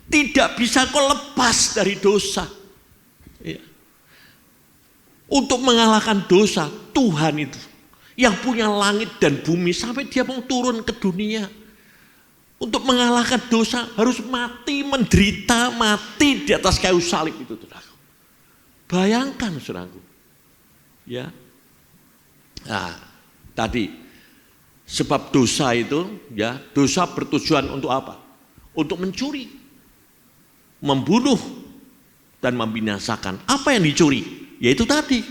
Tidak bisa kau lepas dari dosa. Ya. Untuk mengalahkan dosa, Tuhan itu yang punya langit dan bumi sampai dia mau turun ke dunia. Untuk mengalahkan dosa harus mati, menderita, mati di atas kayu salib itu, saudaraku. Bayangkan, saudaraku. Ya. Nah, tadi sebab dosa itu, ya, dosa bertujuan untuk apa? Untuk mencuri, membunuh, dan membinasakan. Apa yang dicuri? Yaitu tadi,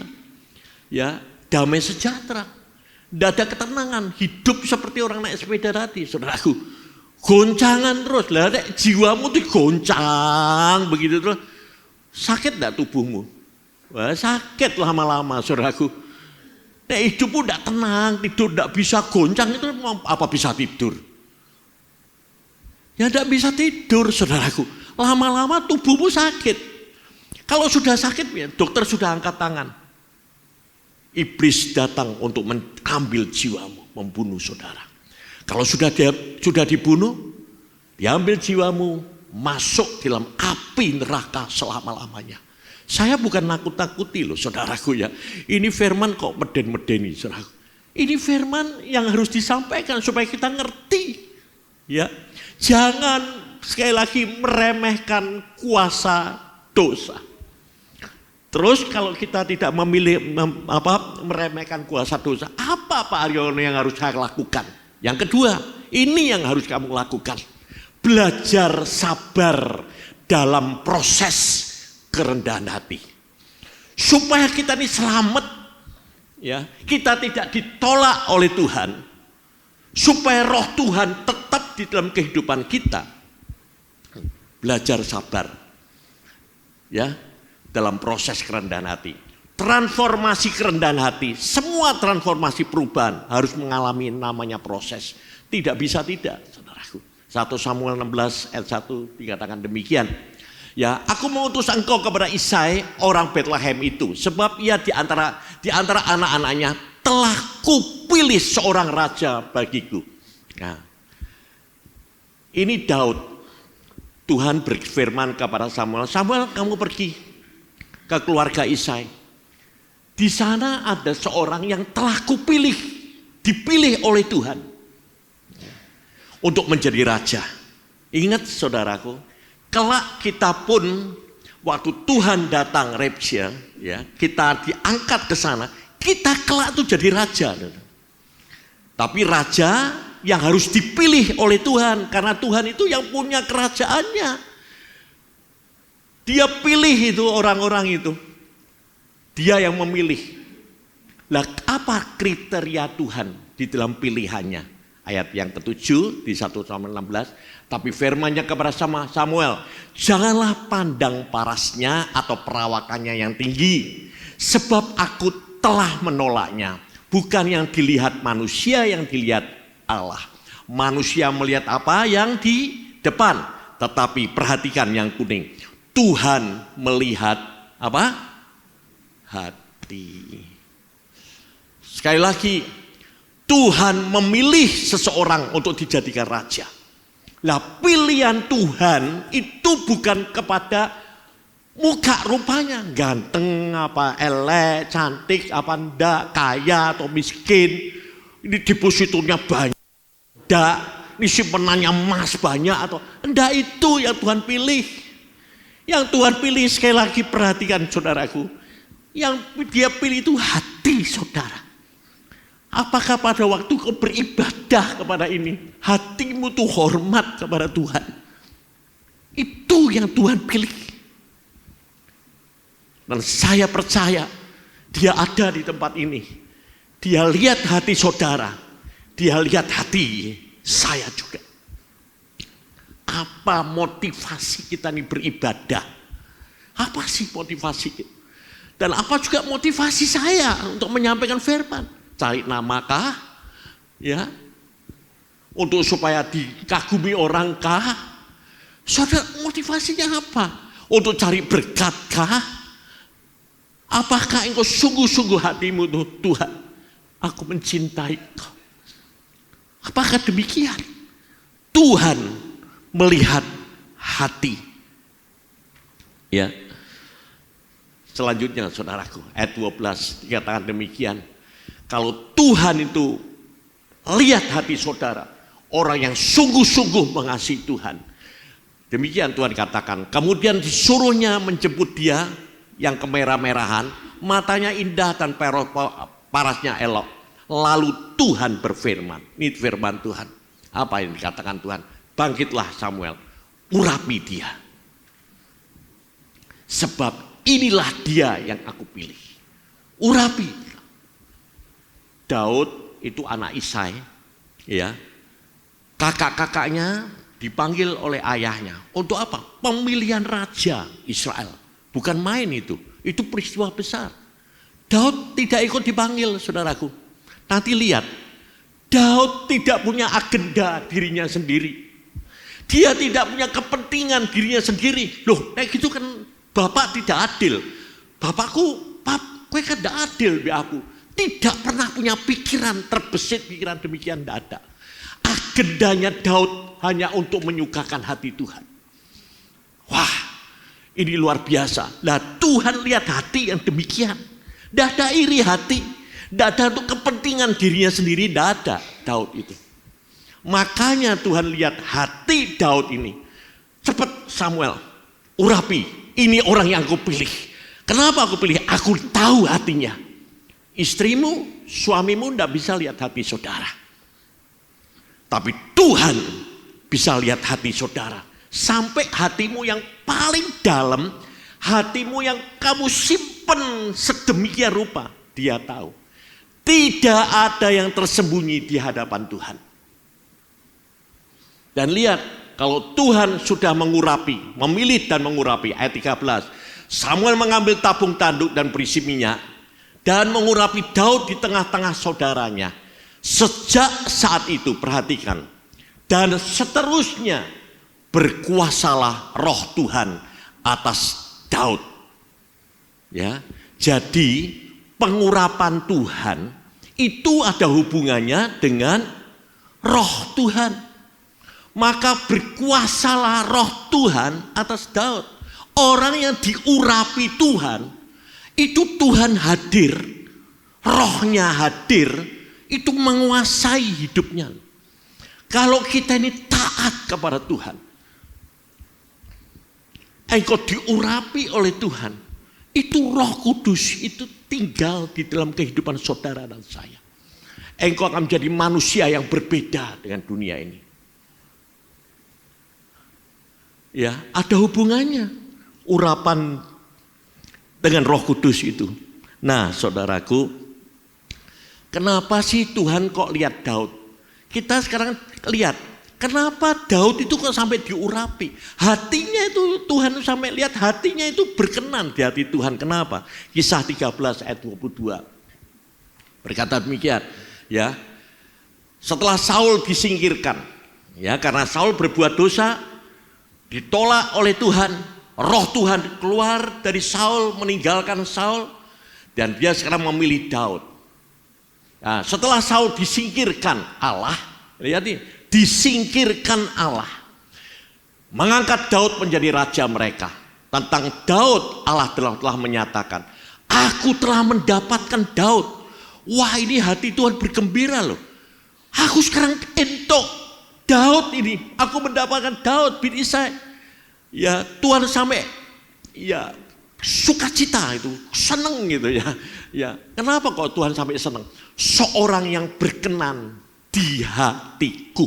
ya, damai sejahtera. Tidak ada ketenangan, hidup seperti orang naik sepeda tadi, saudaraku. Goncangan terus, lah jiwamu tuh goncang begitu terus. Sakit enggak tubuhmu? Wah, sakit lama-lama, saudaraku. Nek hidupmu enggak tenang, tidur enggak bisa, goncang itu apa bisa tidur? Ya enggak bisa tidur, saudaraku. Lama-lama tubuhmu sakit. Kalau sudah sakit, ya, dokter sudah angkat tangan. Iblis datang untuk mengambil jiwamu, membunuh saudara. Kalau sudah dibunuh, diambil jiwamu, masuk dalam api neraka selama-lamanya. Saya bukan nakut-nakuti loh, saudaraku ya. Ini firman kok meden-medeni, saudaraku. Ini firman yang harus disampaikan supaya kita ngerti. Ya, jangan sekali lagi meremehkan kuasa dosa. Terus kalau kita tidak meremehkan kuasa dosa, apa Pak Aryono yang harus saya lakukan? Yang kedua, ini yang harus kamu lakukan. Belajar sabar dalam proses kerendahan hati. Supaya kita ini selamat, ya, kita tidak ditolak oleh Tuhan. Supaya roh Tuhan tetap di dalam kehidupan kita. Belajar sabar. Ya, dalam proses kerendahan hati. Transformasi kerendahan hati, semua transformasi perubahan harus mengalami namanya proses. Tidak bisa tidak, saudaraku. 1 Samuel 16 ayat 1 dikatakan demikian. Ya, aku mengutus engkau kepada Isai orang Bethlehem itu, sebab ia di antara anak-anaknya telah kupilih seorang raja bagiku. Nah, ini Daud. Tuhan berfirman kepada Samuel, Samuel kamu pergi ke keluarga Isai. Di sana ada seorang yang telah kupilih, dipilih oleh Tuhan untuk menjadi raja. Ingat saudaraku, kelak kita pun waktu Tuhan datang rapture, ya, kita diangkat ke sana, kita kelak itu jadi raja. Tapi raja yang harus dipilih oleh Tuhan, karena Tuhan itu yang punya kerajaannya. Dia pilih itu orang-orang itu. Dia yang memilih. Lah apa kriteria Tuhan di dalam pilihannya? Ayat yang ke-7 di 1 Samuel 16. Tapi firman-Nya kepada Samuel, janganlah pandang parasnya atau perawakannya yang tinggi, sebab aku telah menolaknya. Bukan yang dilihat manusia, yang dilihat Allah. Manusia melihat apa? Yang di depan. Tetapi perhatikan yang kuning. Tuhan melihat apa? Hati. Sekali lagi, Tuhan memilih seseorang untuk dijadikan raja. Lah pilihan Tuhan itu bukan kepada muka rupanya, ganteng apa elek, cantik apa enggak, kaya atau miskin, ini depositurnya banyak enggak, ini simpenannya emas banyak atau enggak, itu yang Tuhan pilih. Yang Tuhan pilih, sekali lagi perhatikan saudaraku, yang dia pilih itu hati saudara. Apakah pada waktu kau beribadah kepada ini, hatimu tuh hormat kepada Tuhan? Itu yang Tuhan pilih. Dan saya percaya dia ada di tempat ini. Dia lihat hati saudara. Dia lihat hati saya juga. Apa motivasi kita ini beribadah? Apa sih motivasi kita? Dan apa juga motivasi saya untuk menyampaikan firman? Cari namakah? Ya. Untuk supaya dikagumi orangkah? Saudara, motivasinya apa? Untuk cari berkatkah? Apakah engkau sungguh-sungguh hatimu tuh, Tuhan, aku mencintai Engkau? Apakah demikian? Tuhan melihat hati. Ya. Selanjutnya saudaraku, ayat 12 dikatakan demikian. Kalau Tuhan itu lihat hati saudara, orang yang sungguh-sungguh mengasihi Tuhan. Demikian Tuhan katakan. Kemudian disuruhnya menjemput dia yang kemerah-merahan, matanya indah dan parasnya elok. Lalu Tuhan berfirman, ini firman Tuhan. Apa yang dikatakan Tuhan? Bangkitlah Samuel, urapi dia. Sebab inilah dia yang aku pilih. Urapi. Daud itu anak Isai, ya. Kakak-kakaknya dipanggil oleh ayahnya. Untuk apa? Pemilihan raja Israel. Bukan main itu. Itu peristiwa besar. Daud tidak ikut dipanggil, saudaraku. Nanti lihat. Daud tidak punya agenda dirinya sendiri. Dia tidak punya kepentingan dirinya sendiri. Loh, kayak gitu kan bapak tidak adil. Bapakku, kowe kan tidak adil be aku. Tidak pernah punya pikiran terbesit pikiran demikian, tidak ada. Agendanya Daud hanya untuk menyukakan hati Tuhan. Wah, ini luar biasa. Nah, Tuhan lihat hati yang demikian. Tidak ada iri hati. Tidak ada untuk kepentingan dirinya sendiri. Tidak ada Daud itu. Makanya Tuhan lihat hati Daud ini. Cepat Samuel, urapi. Ini orang yang aku pilih. Kenapa aku pilih? Aku tahu hatinya. Istrimu, suamimu tidak bisa lihat hati saudara. Tapi Tuhan bisa lihat hati saudara. Sampai hatimu yang paling dalam, hatimu yang kamu simpen sedemikian rupa, dia tahu. Tidak ada yang tersembunyi di hadapan Tuhan. Dan lihat, kalau Tuhan sudah mengurapi, memilih dan mengurapi, ayat 13. Samuel mengambil tabung tanduk dan berisi minyak, dan mengurapi Daud di tengah-tengah saudaranya. Sejak saat itu, perhatikan, dan seterusnya berkuasalah roh Tuhan atas Daud. Ya, jadi pengurapan Tuhan itu ada hubungannya dengan roh Tuhan. Maka berkuasalah roh Tuhan atas Daud. Orang yang diurapi Tuhan, itu Tuhan hadir, rohnya hadir, itu menguasai hidupnya. Kalau kita ini taat kepada Tuhan, engkau diurapi oleh Tuhan, itu Roh Kudus itu tinggal di dalam kehidupan saudara dan saya. Engkau akan menjadi manusia yang berbeda dengan dunia ini. Ya, ada hubungannya urapan dengan Roh Kudus itu. Nah, saudaraku, kenapa sih Tuhan kok lihat Daud? Kita sekarang lihat, kenapa Daud itu kok sampai diurapi? Hatinya itu Tuhan sampai lihat hatinya itu berkenan di hati Tuhan. Kenapa? Kisah 13 ayat 22. Berkata demikian, ya. Setelah Saul disingkirkan, ya, karena Saul berbuat dosa, ditolak oleh Tuhan. Roh Tuhan keluar dari Saul, meninggalkan Saul, dan dia sekarang memilih Daud. Nah, setelah Saul disingkirkan Allah, lihat ini, disingkirkan Allah, mengangkat Daud menjadi raja mereka. Tentang Daud, Allah telah menyatakan, aku telah mendapatkan Daud. Wah, ini hati Tuhan bergembira loh. Aku sekarang entok Daud ini, aku mendapatkan Daud bin Isai. Ya, Tuhan sampai ya sukacita itu, senang gitu ya. Ya, kenapa kok Tuhan sampai senang? Seorang yang berkenan di hatiku.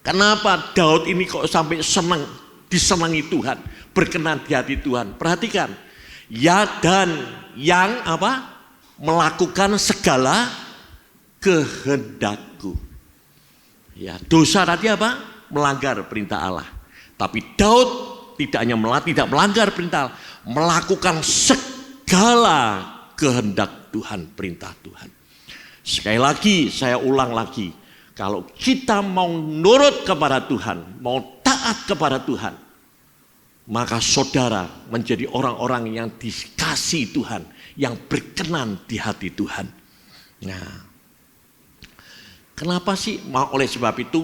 Kenapa Daud ini kok sampai senang, disenangi Tuhan, berkenan di hati Tuhan? Perhatikan. Ya, dan yang apa? Melakukan segala kehendakku. Ya, dosa tadi apa? Melanggar perintah Allah. Tapi Daud tidak hanya tidak melanggar perintah, melakukan segala kehendak Tuhan, perintah Tuhan. Sekali lagi, saya ulang lagi, kalau kita mau nurut kepada Tuhan, mau taat kepada Tuhan, maka saudara menjadi orang-orang yang dikasihi Tuhan, yang berkenan di hati Tuhan. Nah, kenapa sih? Oleh sebab itu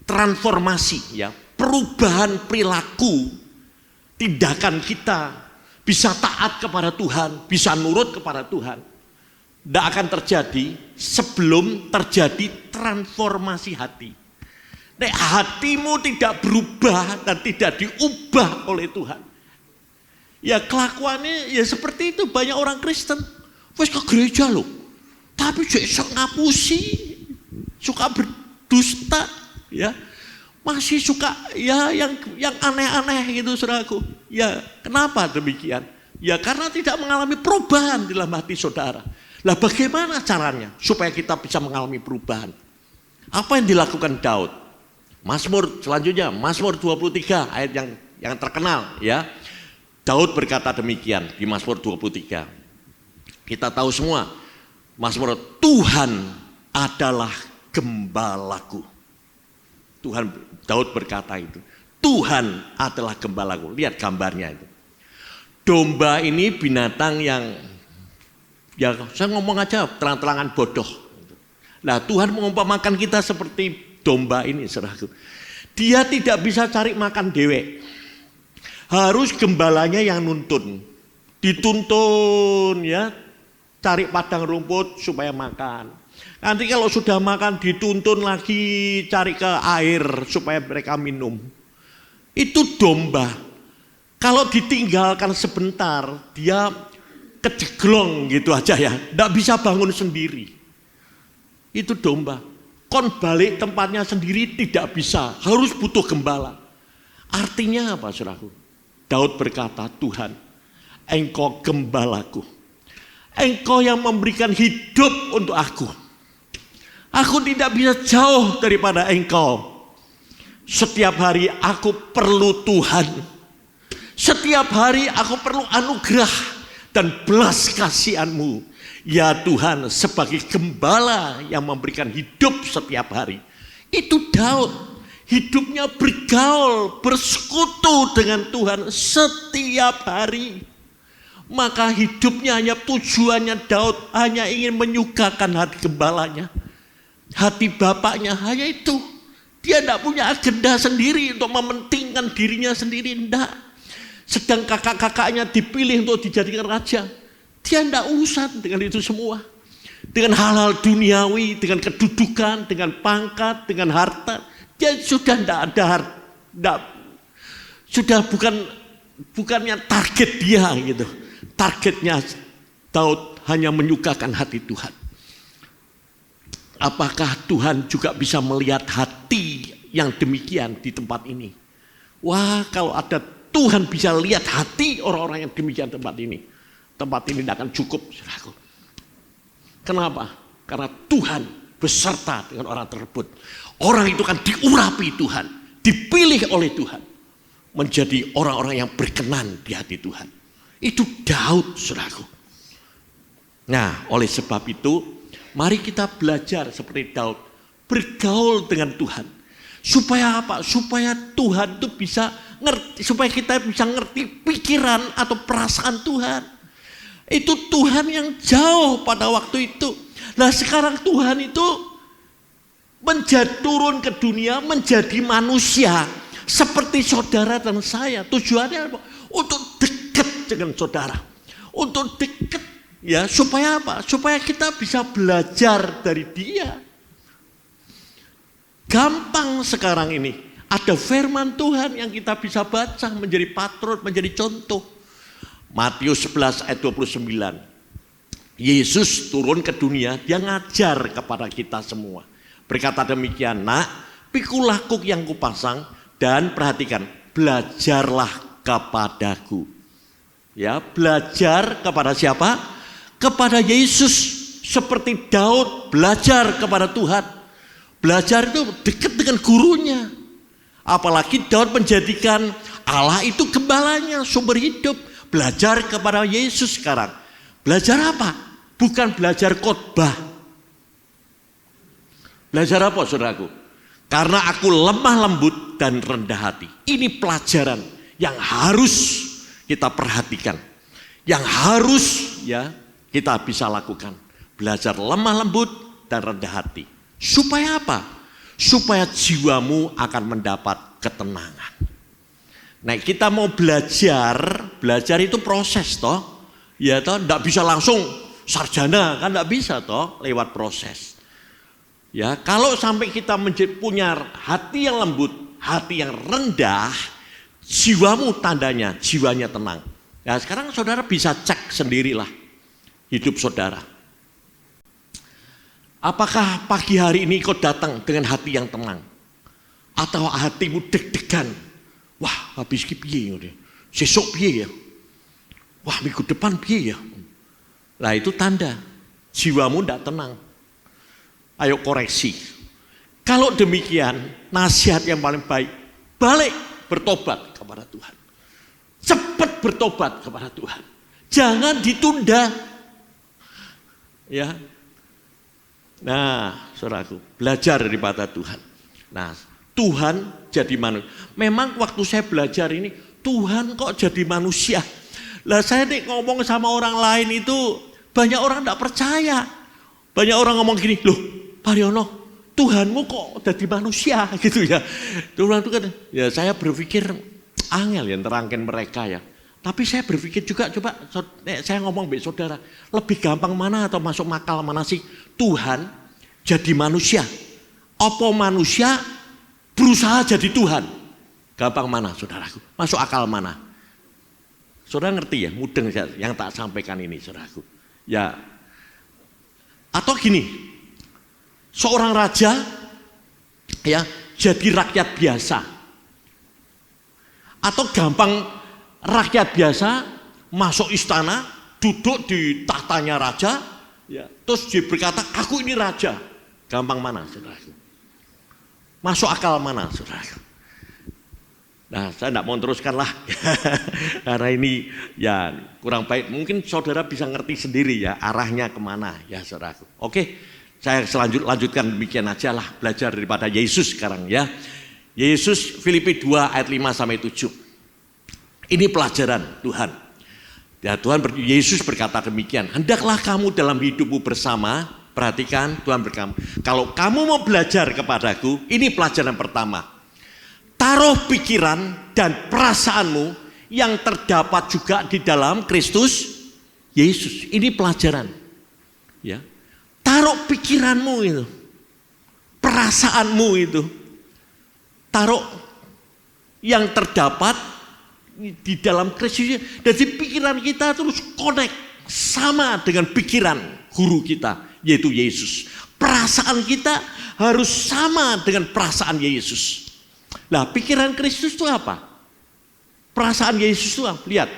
transformasi, ya, perubahan perilaku, tindakan kita bisa taat kepada Tuhan, bisa nurut kepada Tuhan, tidak akan terjadi sebelum terjadi transformasi hati. Nek hatimu tidak berubah dan tidak diubah oleh Tuhan, ya kelakuannya ya seperti itu. Banyak orang Kristen wes ke gereja loh, tapi sok ngapusi, suka berdusta, ya, masih suka ya yang aneh-aneh gitu, saudaraku. Ya, kenapa demikian? Ya karena tidak mengalami perubahan dalam hati saudara. Lah bagaimana caranya supaya kita bisa mengalami perubahan? Apa yang dilakukan Daud? Mazmur selanjutnya, Mazmur 23 ayat yang terkenal, ya. Daud berkata demikian di Mazmur 23. Kita tahu semua, Mazmur, Tuhan adalah gembalaku. Daud berkata itu. Tuhan adalah gembalaku. Lihat gambarnya itu. Domba ini binatang yang, ya saya ngomong aja terang-terangan bodoh. Nah, Tuhan mengumpamakan kita seperti domba ini, saudaraku. Dia tidak bisa cari makan dewek. Harus gembalanya yang nuntun. Dituntun, ya, cari padang rumput supaya makan. Nanti kalau sudah makan dituntun lagi cari ke air supaya mereka minum. Itu domba. Kalau ditinggalkan sebentar, dia kejeglong gitu aja, ya. Tidak bisa bangun sendiri. Itu domba. Kon balik tempatnya sendiri tidak bisa, harus butuh gembala. Artinya apa, saudaraku? Daud berkata, Tuhan, Engkau gembalaku. Engkau yang memberikan hidup untuk aku. Aku tidak bisa jauh daripada Engkau. Setiap hari aku perlu Tuhan. Setiap hari aku perlu anugerah dan belas kasihan-Mu. Ya Tuhan, sebagai gembala yang memberikan hidup setiap hari. Itu Daud, hidupnya bergaul, bersekutu dengan Tuhan setiap hari. Maka hidupnya hanya tujuannya Daud hanya ingin menyukakan hati gembalanya. Hati bapaknya hanya itu. Dia tidak punya agenda sendiri untuk mementingkan dirinya sendiri, tidak. Sedang kakak-kakaknya dipilih untuk dijadikan raja. Dia tidak usah dengan itu semua. Dengan hal-hal duniawi, dengan kedudukan, dengan pangkat, dengan harta. Dia sudah tidak ada, sudah bukannya target dia gitu. Targetnya Daud hanya menyukakan hati Tuhan. Apakah Tuhan juga bisa melihat hati yang demikian di tempat ini? Wah, kalau ada Tuhan bisa lihat hati orang-orang yang demikian tempat ini. Tempat ini tidak akan cukup, saudaraku. Kenapa? Karena Tuhan beserta dengan orang tersebut. Orang itu kan diurapi Tuhan, dipilih oleh Tuhan, menjadi orang-orang yang berkenan di hati Tuhan. Itu Daud, saudaraku. Nah, oleh sebab itu, mari kita belajar seperti Daud, bergaul dengan Tuhan. Supaya apa? Supaya Tuhan itu bisa ngerti, supaya kita bisa ngerti pikiran atau perasaan Tuhan. Itu Tuhan yang jauh pada waktu itu. Nah sekarang Tuhan itu turun ke dunia menjadi manusia seperti saudara dan saya. Tujuannya apa? Untuk dekat dengan saudara. Untuk dekat, ya, supaya apa? Supaya kita bisa belajar dari dia. Gampang sekarang ini. Ada firman Tuhan yang kita bisa baca menjadi patron, menjadi contoh. Matius 11 ayat 29. Yesus turun ke dunia, dia ngajar kepada kita semua. Berkata demikian, nak, pikulah kuk yang kupasang dan perhatikan, belajarlah kepadaku. Ya, belajar kepada siapa? Kepada Yesus. Seperti Daud belajar kepada Tuhan. Belajar itu dekat dengan gurunya. Apalagi Daud menjadikan Allah itu gembalanya, sumber hidup. Belajar kepada Yesus sekarang. Belajar apa? Bukan belajar khotbah. Belajar apa, saudaraku? Karena aku lemah lembut dan rendah hati. Ini pelajaran yang harus kita perhatikan, yang harus ya kita bisa lakukan. Belajar lemah lembut dan rendah hati. Supaya apa? Supaya jiwamu akan mendapat ketenangan. Nah, kita mau belajar itu proses toh. Ya toh, enggak bisa langsung sarjana, kan enggak bisa toh, lewat proses. Ya, kalau sampai kita punya hati yang lembut, hati yang rendah, jiwamu tandanya, jiwanya tenang. Ya, sekarang saudara bisa cek sendirilah hidup saudara. Apakah pagi hari ini kau datang dengan hati yang tenang? Atau hatimu deg-degan? Wah, habis piye ya? Sesuk piye ya? Wah, minggu depan piye ya? Nah, itu tanda jiwamu tidak tenang. Ayo koreksi. Kalau demikian, nasihat yang paling baik, balik bertobat kepada Tuhan. Cepat bertobat kepada Tuhan. Jangan ditunda. Ya. Nah, saudaraku, belajar daripada Tuhan. Nah, Tuhan jadi manusia. Memang waktu saya belajar ini, Tuhan kok jadi manusia. Lah saya nih ngomong sama orang lain itu, banyak orang tidak percaya. Banyak orang ngomong gini, loh Pak Riono, Tuhanmu kok jadi manusia gitu ya. Tuhan itu kan, ya saya berpikir angel yang terangkan mereka ya. Tapi saya berpikir juga, coba saya ngomong sama saudara, lebih gampang mana atau masuk akal mana sih Tuhan jadi manusia? Apa manusia berusaha jadi Tuhan? Gampang mana saudaraku? Masuk akal mana? Saudara ngerti ya, mudeng yang tak sampaikan ini saudaraku. Ya, atau gini, seorang raja ya jadi rakyat biasa. Atau gampang rakyat biasa masuk istana, duduk di tahtanya raja, ya, terus dia berkata, aku ini raja. Gampang mana, saudaraku? Masuk akal mana, saudaraku? Nah, saya tidak mau teruskan lah, karena ini ya kurang baik. Mungkin saudara bisa ngerti sendiri ya arahnya kemana, ya saudaraku. Oke, saya lanjutkan demikian aja lah, belajar daripada Yesus sekarang ya. Yesus Filipi 2 ayat 5-7. Ini pelajaran Tuhan. Ya, Yesus berkata demikian, hendaklah kamu dalam hidupmu bersama, perhatikan Tuhan berkata, kalau kamu mau belajar kepadaku, ini pelajaran pertama. Taruh pikiran dan perasaanmu yang terdapat juga di dalam Kristus Yesus. Ini pelajaran. Ya. Taruh pikiranmu itu, perasaanmu itu, taruh yang terdapat di dalam Kristus. Jadi pikiran kita terus connect sama dengan pikiran guru kita, yaitu Yesus. Perasaan kita harus sama dengan perasaan Yesus. Nah, pikiran Kristus itu apa? Perasaan Yesus itu apa? Lihat,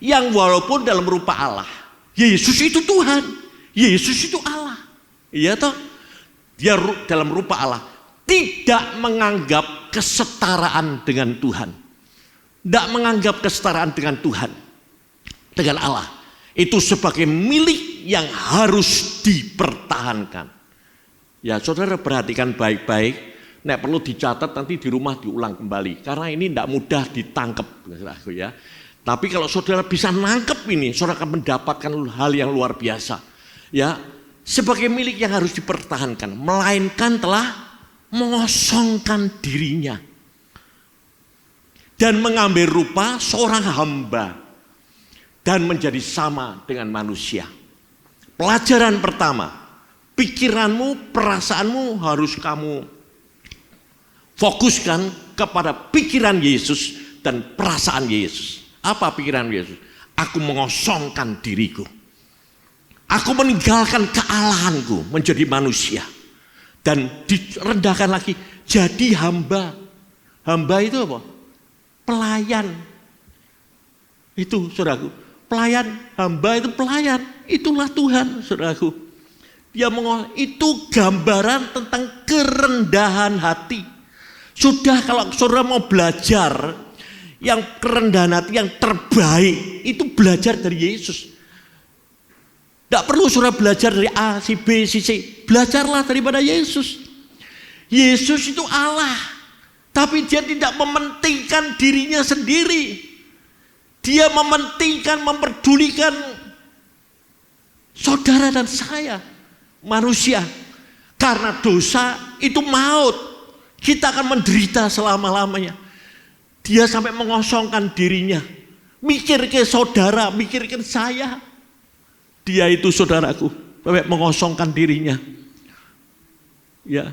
yang walaupun dalam rupa Allah, Yesus itu Tuhan, Yesus itu Allah. Iya toh? Dia dalam rupa Allah, tidak menganggap kesetaraan dengan Tuhan. Tidak menganggap kesetaraan dengan Tuhan, dengan Allah, itu sebagai milik yang harus dipertahankan. Ya, saudara perhatikan baik-baik. Nek perlu dicatat nanti di rumah diulang kembali, karena ini tidak mudah ditangkap, ya. Tapi kalau saudara bisa nangkep ini, saudara akan mendapatkan hal yang luar biasa. Ya, sebagai milik yang harus dipertahankan, melainkan telah mengosongkan dirinya dan mengambil rupa seorang hamba dan menjadi sama dengan manusia. Pelajaran pertama, pikiranmu, perasaanmu harus kamu fokuskan kepada pikiran Yesus dan perasaan Yesus. Apa pikiran Yesus? Aku mengosongkan diriku. Aku meninggalkan kealahanku menjadi manusia. Dan direndahkan lagi jadi hamba. Hamba itu apa? Pelayan. Itu saudaraku, pelayan, hamba itu pelayan. Itulah Tuhan, saudaraku. Dia itu gambaran tentang kerendahan hati. Sudah, kalau saudara mau belajar yang kerendahan hati yang terbaik, itu belajar dari Yesus. Tidak perlu saudara belajar dari A, si B, si C. Belajarlah daripada Yesus. Yesus itu Allah. Tapi dia tidak mementingkan dirinya sendiri. Dia mementingkan, memperdulikan saudara dan saya, manusia. Karena dosa itu maut. Kita akan menderita selama-lamanya. Dia sampai mengosongkan dirinya. Mikir ke saudara, mikir ke saya. Dia itu saudaraku, sampai mengosongkan dirinya. Ya.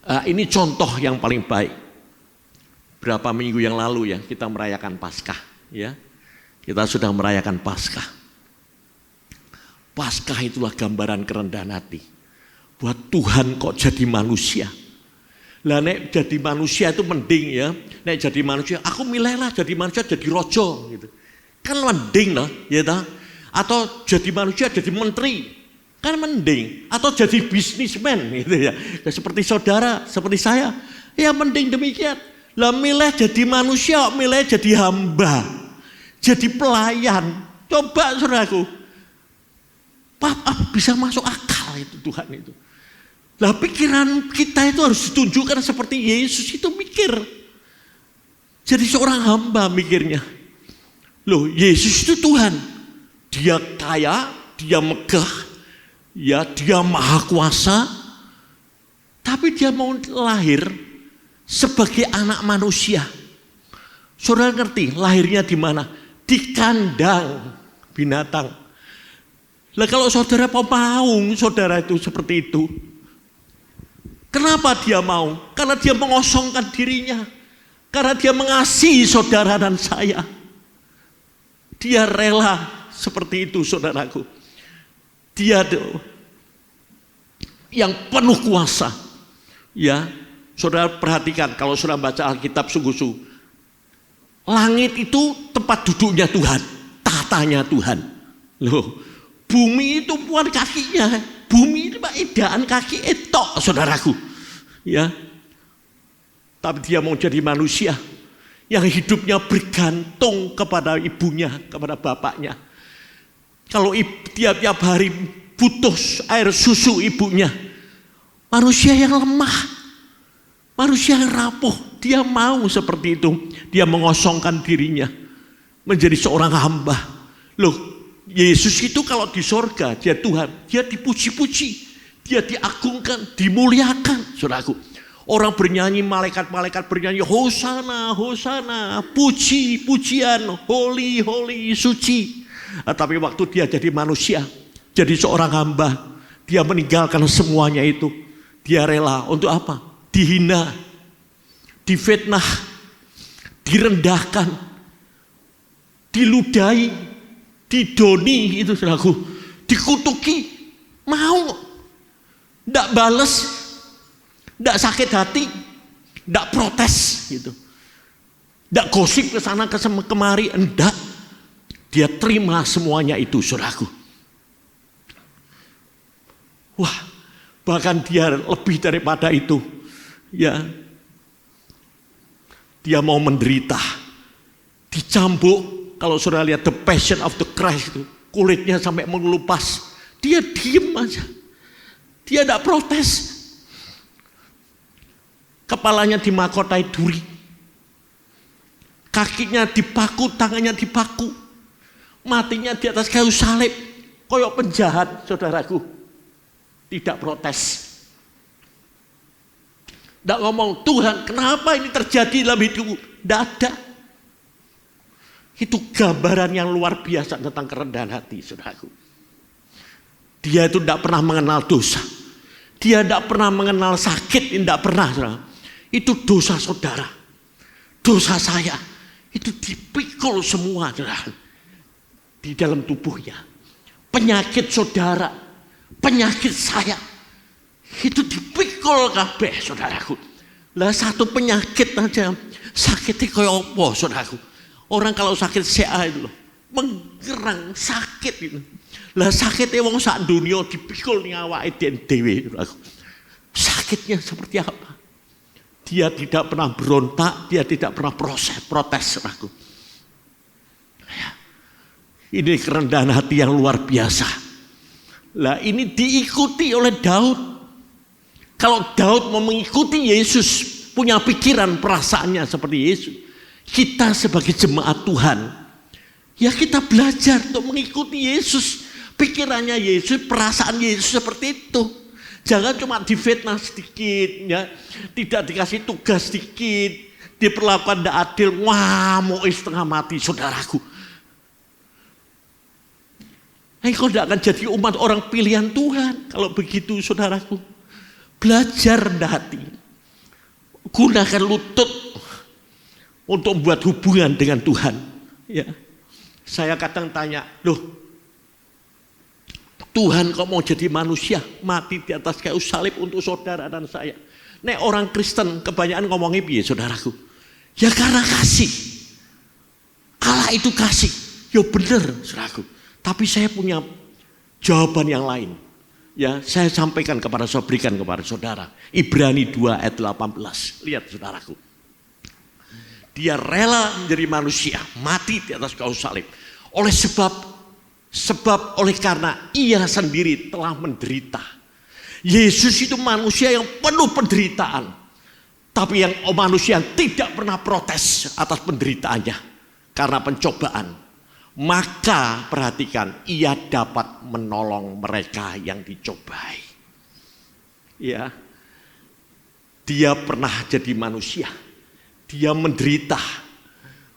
Ini contoh yang paling baik. Berapa minggu yang lalu ya kita merayakan Paskah, ya. Kita sudah merayakan Paskah. Paskah itulah gambaran kerendahan hati. Buat Tuhan kok jadi manusia. Lah nek jadi manusia itu mending ya. Nek jadi manusia, aku milihlah jadi manusia jadi rojo gitu. Kan mending lah, ya ta? Atau jadi manusia jadi menteri. Kan mending. Atau jadi bisnismen gitu ya. Seperti saudara, seperti saya. Ya mending demikian. Lah milih jadi manusia, milih jadi hamba, jadi pelayan. Coba saudaraku, bisa masuk akal itu Tuhan itu. Lah pikiran kita itu harus ditunjukkan seperti Yesus itu mikir. Jadi seorang hamba mikirnya. Loh Yesus itu Tuhan. Dia kaya, dia megah, ya dia maha kuasa. Tapi dia mau lahir sebagai anak manusia. Saudara ngerti lahirnya di mana? Di kandang binatang. Lah kalau saudara mau saudara itu seperti itu. Kenapa dia mau? Karena dia mengosongkan dirinya. Karena dia mengasihi saudara dan saya. Dia rela seperti itu saudaraku. Dia yang penuh kuasa. Ya. Saudara perhatikan kalau saudara baca Alkitab sungguh-sungguh. Langit itu tempat duduknya Tuhan, tatanya Tuhan. Loh, bumi itu bukan kakinya. Bumi itu idaan kaki etok saudaraku. Ya. Tapi dia mau jadi manusia yang hidupnya bergantung kepada ibunya, kepada bapaknya. Kalau tiap hari butuh air susu ibunya. Manusia yang lemah. Manusia yang rapuh, dia mau seperti itu. Dia mengosongkan dirinya menjadi seorang hamba. Loh, Yesus itu kalau di sorga, dia Tuhan, dia dipuji-puji, dia diagungkan, dimuliakan. Saudaraku, orang bernyanyi, malaikat-malaikat bernyanyi, Hosana, Hosana, puji, pujian, holy, holy, suci. Tapi waktu dia jadi manusia, jadi seorang hamba, dia meninggalkan semuanya itu. Dia rela untuk apa? Dihina, difitnah, direndahkan, diludahi, didoni itu saudaraku, dikutuki, mau, ndak bales, ndak sakit hati, ndak protes gitu, ndak gosip ke sana ke kemari, enggak, dia terima semuanya itu saudaraku. Wah, bahkan dia lebih daripada itu. Ya, dia mau menderita, dicambuk. Kalau saudara lihat The Passion of the Christ itu, kulitnya sampai mengelupas, dia diem aja, dia tidak protes. Kepalanya dimahkotai duri, kakinya dipaku, tangannya dipaku, matinya di atas kayu salib, koyok penjahat saudaraku, tidak protes. Tidak ngomong, Tuhan kenapa ini terjadi dalam hidupku? Tidak ada. Itu gambaran yang luar biasa tentang kerendahan hati, saudaraku. Dia itu tidak pernah mengenal dosa. Dia tidak pernah mengenal sakit, tidak pernah. Saudara. Itu dosa saudara. Dosa saya. Itu dipikul semua, saudara. Di dalam tubuhnya. Penyakit saudara. Penyakit saya. Itu dipikul kabeh saudaraku. Lah satu penyakit aja sakitnya kayak apa saudaraku. Orang kalau sakit CA itu loh, menggerang sakit itu. Lah sakitnya wong sak dunia dipikul ning awake dhewe saudaraku. Sakitnya seperti apa? Dia tidak pernah berontak, dia tidak pernah protes saudaraku. Ya. Ini kerendahan hati yang luar biasa. Lah ini diikuti oleh Daud. Kalau Daud mau mengikuti Yesus, punya pikiran perasaannya seperti Yesus. Kita sebagai jemaat Tuhan, ya kita belajar untuk mengikuti Yesus. Pikirannya Yesus, perasaan Yesus seperti itu. Jangan cuma difitnah sedikit, ya, tidak dikasih tugas sedikit, diperlakukan tidak adil, wah mau setengah mati, saudaraku. Engkau tidak akan jadi umat orang pilihan Tuhan kalau begitu, saudaraku. Belajar rendah hati, gunakan lutut untuk membuat hubungan dengan Tuhan. Ya, saya kadang tanya, loh, Tuhan kok mau jadi manusia, mati di atas kayu salib untuk saudara dan saya. Nek orang Kristen kebanyakan ngomongnya piye, saudaraku? Ya karena kasih. Allah itu kasih. Ya benar, saudaraku. Tapi saya punya jawaban yang lain. Ya, saya sampaikan kepada saudara, berikan kepada saudara. Ibrani 2 ayat 18. Lihat saudaraku. Dia rela menjadi manusia, mati di atas kayu salib. Oleh karena ia sendiri telah menderita. Yesus itu manusia yang penuh penderitaan. Tapi yang manusia yang tidak pernah protes atas penderitaannya karena pencobaan. Maka perhatikan, ia dapat menolong mereka yang dicobai. Ya, dia pernah jadi manusia, dia menderita.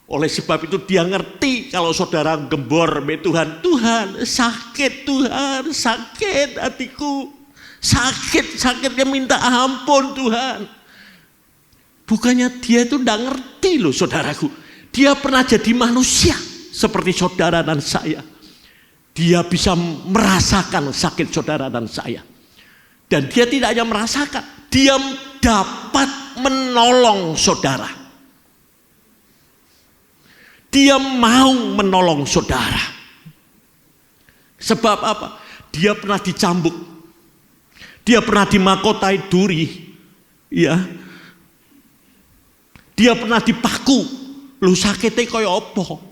Oleh sebab itu dia ngerti kalau saudara gembor Tuhan, Tuhan sakit, Tuhan sakit hatiku, sakitnya minta ampun Tuhan. Bukannya dia itu tidak ngerti loh saudaraku, dia pernah jadi manusia. Seperti saudara dan saya. Dia bisa merasakan sakit saudara dan saya. Dan dia tidak hanya merasakan, dia dapat menolong saudara. Dia mau menolong saudara. Sebab apa? Dia pernah dicambuk. Dia pernah dimahkotai duri. Ya. Dia pernah dipaku. Lu sakitnya kaya apa?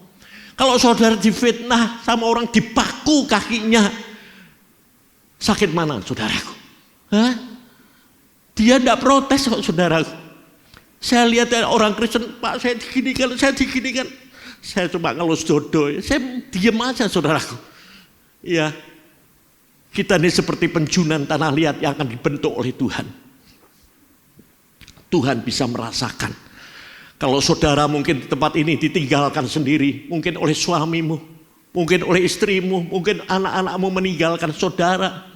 Kalau saudara difitnah sama orang dipaku kakinya, sakit mana saudaraku? Hah? Dia tidak protes kok saudaraku. Saya lihat orang Kristen, Pak saya diginikan. Saya cuma ngelus dodo, saya diam aja saudaraku. Ya, kita ini seperti penjunan tanah liat yang akan dibentuk oleh Tuhan. Tuhan bisa merasakan. Kalau saudara mungkin di tempat ini ditinggalkan sendiri, mungkin oleh suamimu, mungkin oleh istrimu, mungkin anak-anakmu meninggalkan saudara.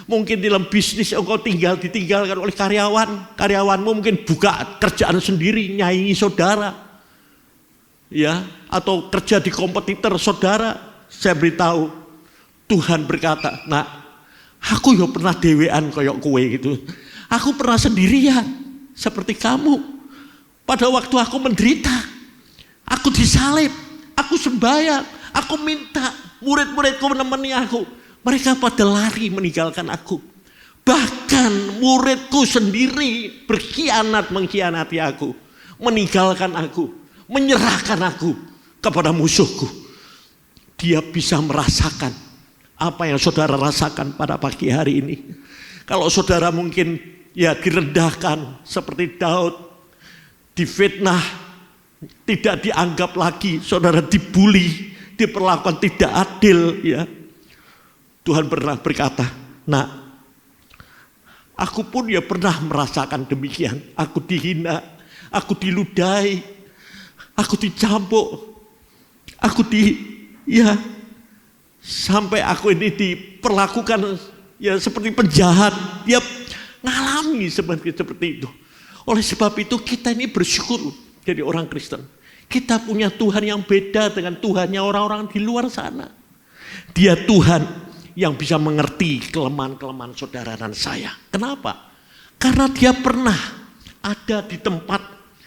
Mungkin dalam bisnis engkau ditinggalkan oleh karyawanmu mungkin buka kerjaan sendiri, nyaingi saudara. Ya, atau kerja di kompetitor saudara. Saya beritahu, Tuhan berkata, "Nak, aku ya pernah dewean kayak kowe gitu. Aku pernah sendirian seperti kamu. Pada waktu aku menderita, aku disalib, aku sembahyang, aku minta murid-muridku menemani aku. Mereka pada lari meninggalkan aku. Bahkan muridku sendiri mengkhianati aku, meninggalkan aku, menyerahkan aku kepada musuhku." Dia bisa merasakan apa yang saudara rasakan pada pagi hari ini. Kalau saudara mungkin ya direndahkan seperti Daud, difitnah, tidak dianggap lagi, saudara dibully, diperlakukan tidak adil, ya. Tuhan pernah berkata, "Nah, aku pun ya pernah merasakan demikian. Aku dihina, aku diludahi, aku dicambuk, sampai aku ini diperlakukan ya seperti penjahat." Dia ngalami seperti itu. Oleh sebab itu kita ini bersyukur jadi orang Kristen. Kita punya Tuhan yang beda dengan Tuhannya orang-orang di luar sana. Dia Tuhan yang bisa mengerti kelemahan-kelemahan saudara dan saya. Kenapa? Karena dia pernah ada di tempat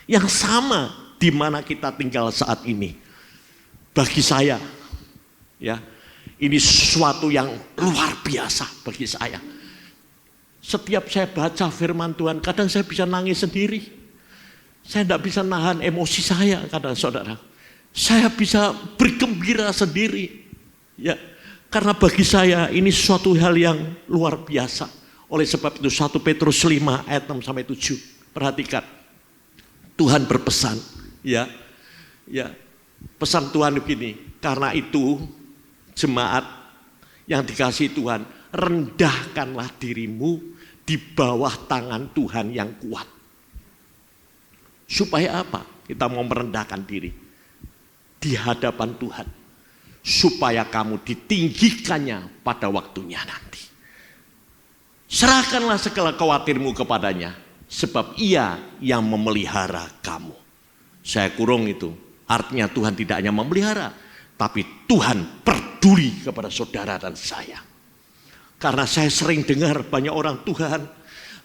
yang sama di mana kita tinggal saat ini. Bagi saya, ya, ini sesuatu yang luar biasa bagi saya. Setiap saya baca firman Tuhan, kadang saya bisa nangis sendiri. Saya tidak bisa nahan emosi saya kadang saudara. Saya bisa bergembira sendiri. Ya, karena bagi saya ini suatu hal yang luar biasa. Oleh sebab itu 1 Petrus 5 ayat 6-7. Perhatikan. Tuhan berpesan, ya, pesan Tuhan begini, karena itu jemaat yang dikasihi Tuhan, rendahkanlah dirimu di bawah tangan Tuhan yang kuat. Supaya apa? Kita mau merendahkan diri di hadapan Tuhan, supaya kamu ditinggikannya pada waktunya nanti. Serahkanlah segala khawatirmu kepadanya, sebab Ia yang memelihara kamu. Saya kurung itu, artinya Tuhan tidak hanya memelihara, tapi Tuhan peduli kepada saudara dan saya. Karena saya sering dengar banyak orang, Tuhan,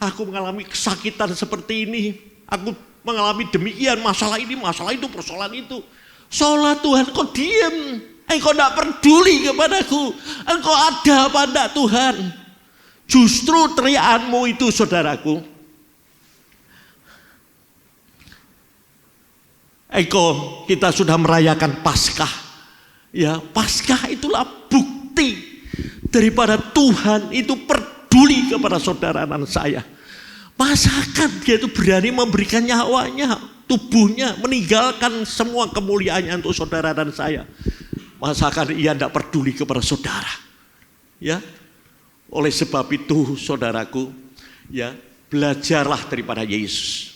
aku mengalami kesakitan seperti ini, aku mengalami demikian, masalah ini, masalah itu, persoalan itu. Seolah Tuhan kau diam, engkau tidak peduli kepadaku, engkau ada apa enggak Tuhan? Justru teriakanmu itu saudaraku, kita sudah merayakan Paskah. Ya, Paskah itulah bukti daripada Tuhan itu peduli kepada saudara dan saya. Masakan dia itu berani memberikan nyawanya, tubuhnya, meninggalkan semua kemuliaannya untuk saudara dan saya. Masakan Ia tidak peduli kepada saudara. Ya, oleh sebab itu saudaraku, ya, belajarlah daripada Yesus.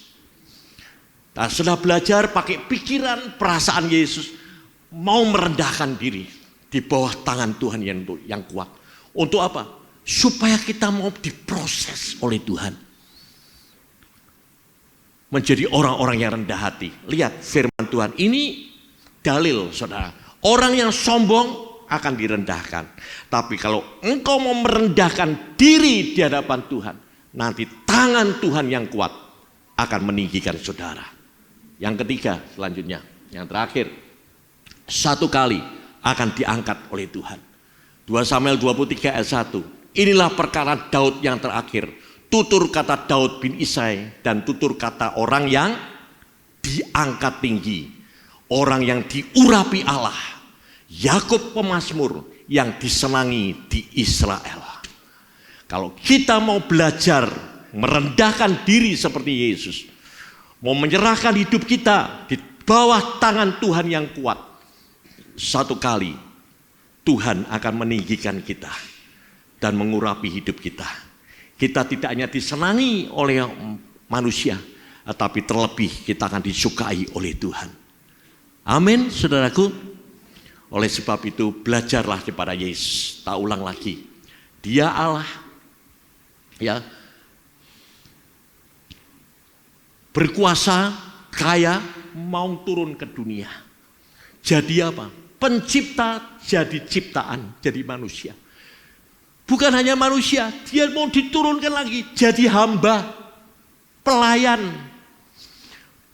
Nah, sudah belajar pakai pikiran, perasaan Yesus, mau merendahkan diri di bawah tangan Tuhan yang kuat. Untuk apa? Supaya kita mau diproses oleh Tuhan. Menjadi orang-orang yang rendah hati. Lihat firman Tuhan, ini dalil saudara. Orang yang sombong akan direndahkan. Tapi kalau engkau mau merendahkan diri di hadapan Tuhan, nanti tangan Tuhan yang kuat akan meninggikan saudara. Yang ketiga selanjutnya, yang terakhir, satu kali akan diangkat oleh Tuhan. 2 Samuel 23 ayat 1. Inilah perkara Daud yang terakhir. Tutur kata Daud bin Isai dan tutur kata orang yang diangkat tinggi. Orang yang diurapi Allah. Yakub pemazmur yang disenangi di Israel. Kalau kita mau belajar merendahkan diri seperti Yesus, mau menyerahkan hidup kita di bawah tangan Tuhan yang kuat, satu kali Tuhan akan meninggikan kita dan mengurapi hidup kita. Kita tidak hanya disenangi oleh manusia, tetapi terlebih kita akan disukai oleh Tuhan. Amin, saudaraku. Oleh sebab itu belajarlah kepada Yesus. Tak ulang lagi, Dia Allah, ya, berkuasa, kaya, mau turun ke dunia. Jadi apa? Pencipta jadi ciptaan, jadi manusia. Bukan hanya manusia, dia mau diturunkan lagi jadi hamba, pelayan.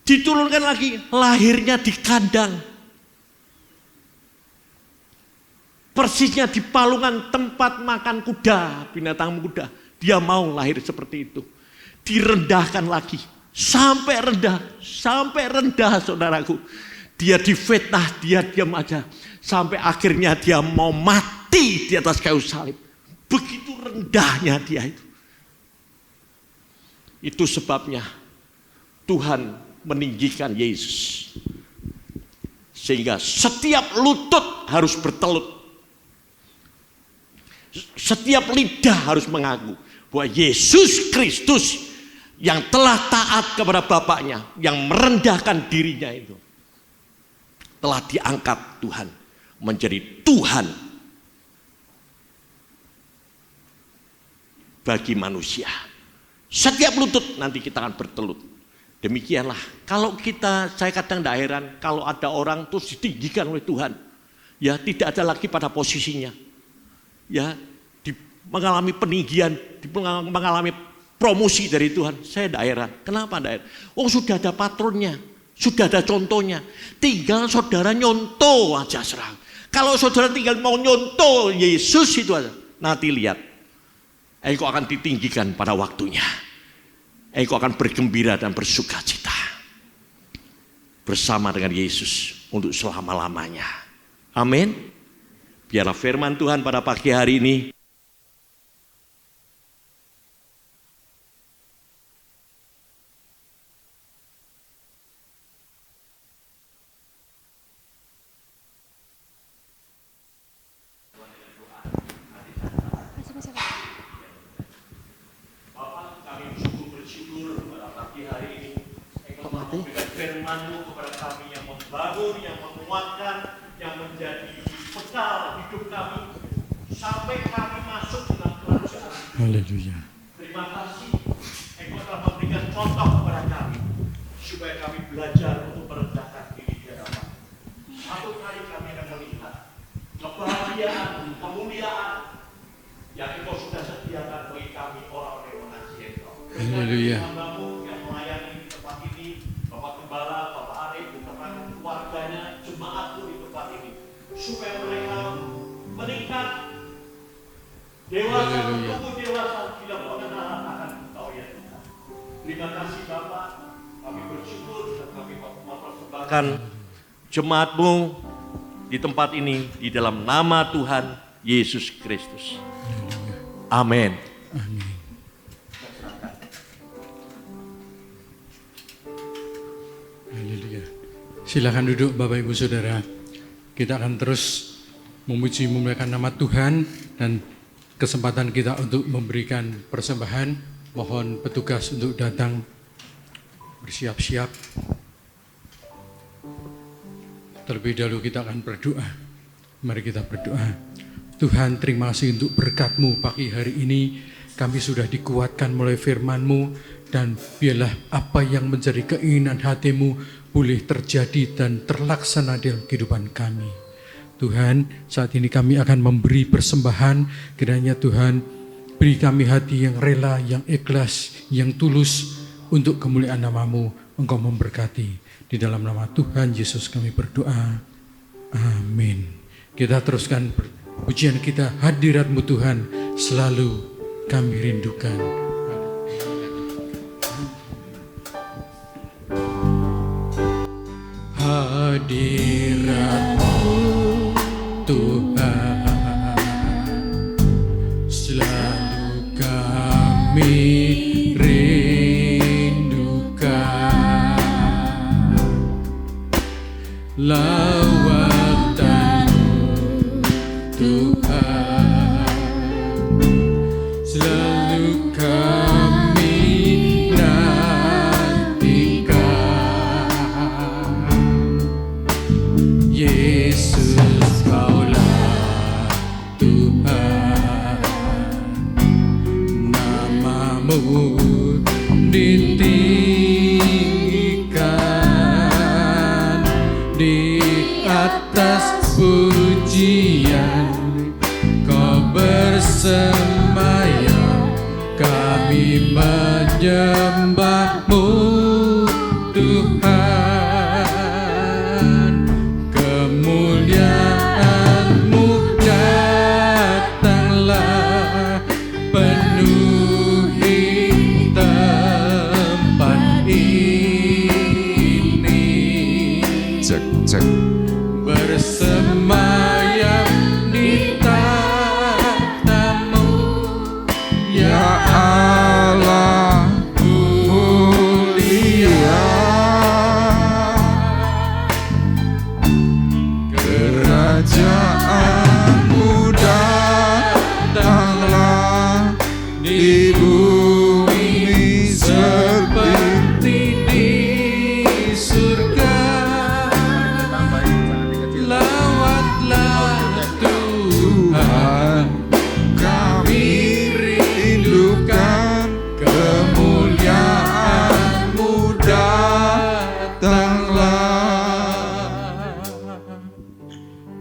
Diturunkan lagi, lahirnya di kandang. Persisnya di palungan tempat makan kuda, binatang kuda. Dia mau lahir seperti itu. Direndahkan lagi, sampai rendah saudaraku. Dia difitnah, dia diam aja. Sampai akhirnya dia mau mati di atas kayu salib. Begitu rendahnya dia itu. Itu sebabnya Tuhan meninggikan Yesus. Sehingga setiap lutut harus bertelut. Setiap lidah harus mengaku bahwa Yesus Kristus yang telah taat kepada Bapaknya, yang merendahkan dirinya itu, telah diangkat Tuhan menjadi Tuhan bagi manusia. Setiap lutut nanti kita akan bertelut. Demikianlah. Kalau saya kadang tidak heran kalau ada orang terus ditinggikan oleh Tuhan, ya tidak ada lagi pada posisinya, ya mengalami peninggian, mengalami promosi dari Tuhan. Saya tidak heran. Kenapa tidak heran? Oh, sudah ada patronnya. Sudah ada contohnya, tinggal saudara nyontoh aja serang. Kalau saudara tinggal mau nyontoh Yesus itu aja, nanti lihat, engkau akan ditinggikan pada waktunya. Engkau akan bergembira dan bersuka cita bersama dengan Yesus untuk selama-lamanya. Amin. Biarlah firman Tuhan pada pagi hari ini firman-Mu kepada kami yang membangun, yang menguatkan, yang menjadi bekal hidup kami sampai kami masuk dalam kerajaan. Haleluya. Terima kasih Engkau telah memberikan contoh kepada kami supaya kami belajar untuk merendahkan diri di hadapan. Satu kali kami akan melihat kebahagiaan, kemuliaan yang Engkau sudah sediakan bagi kami orang-orang yang mengasihi Engkau. Haleluya. Hamba-Mu yang melayani di tempat ini, Bapak Gembala, Bapak Arif, beserta keluarganya, jemaat-Mu di tempat ini, supaya mereka meningkat dewasa, tumbuh dewasa bila mengenal akan Engkau ya Tuhan. Terima kasih Bapak, kami bersyukur dan kami mempersembahkan jemaat-Mu di tempat ini di dalam nama Tuhan Yesus Kristus. Amin. Amin. Haleluya. Silakan duduk Bapak Ibu Saudara. Kita akan terus memuji memuliakan nama Tuhan dan kesempatan kita untuk memberikan persembahan. Mohon petugas untuk datang bersiap-siap. Terlebih dahulu kita akan berdoa. Mari kita berdoa. Tuhan, terima kasih untuk berkat-Mu pagi hari ini. Kami sudah dikuatkan melalui firman-Mu, dan biarlah apa yang menjadi keinginan hati-Mu boleh terjadi dan terlaksana dalam kehidupan kami. Tuhan, saat ini kami akan memberi persembahan. Kiranya Tuhan, beri kami hati yang rela, yang ikhlas, yang tulus untuk kemuliaan nama-Mu. Engkau memberkati. Di dalam nama Tuhan Yesus kami berdoa. Amin. Kita teruskan pujian kita, hadirat-Mu Tuhan selalu kami rindukan. Hadirat-Mu Tuhan selalu kami rindukan. Lawatan-Mu Tuhan selalu kami nantikan. Yesus, Kaulah Tuhan, nama-Mu ditinggikan di atas pujian. Kau bersemayam, kami menyembah-Mu Tuhan. Kemuliaan-Mu datanglah, penuhi tempat ini. Cek. Bersemayam di tahta-Mu, ya Allah mulia. Kerajaan-Mu datanglah di bumi Seperti di surga. Lawatlah Tuhan, kami rindukan. Kemuliaan-Mu datanglah.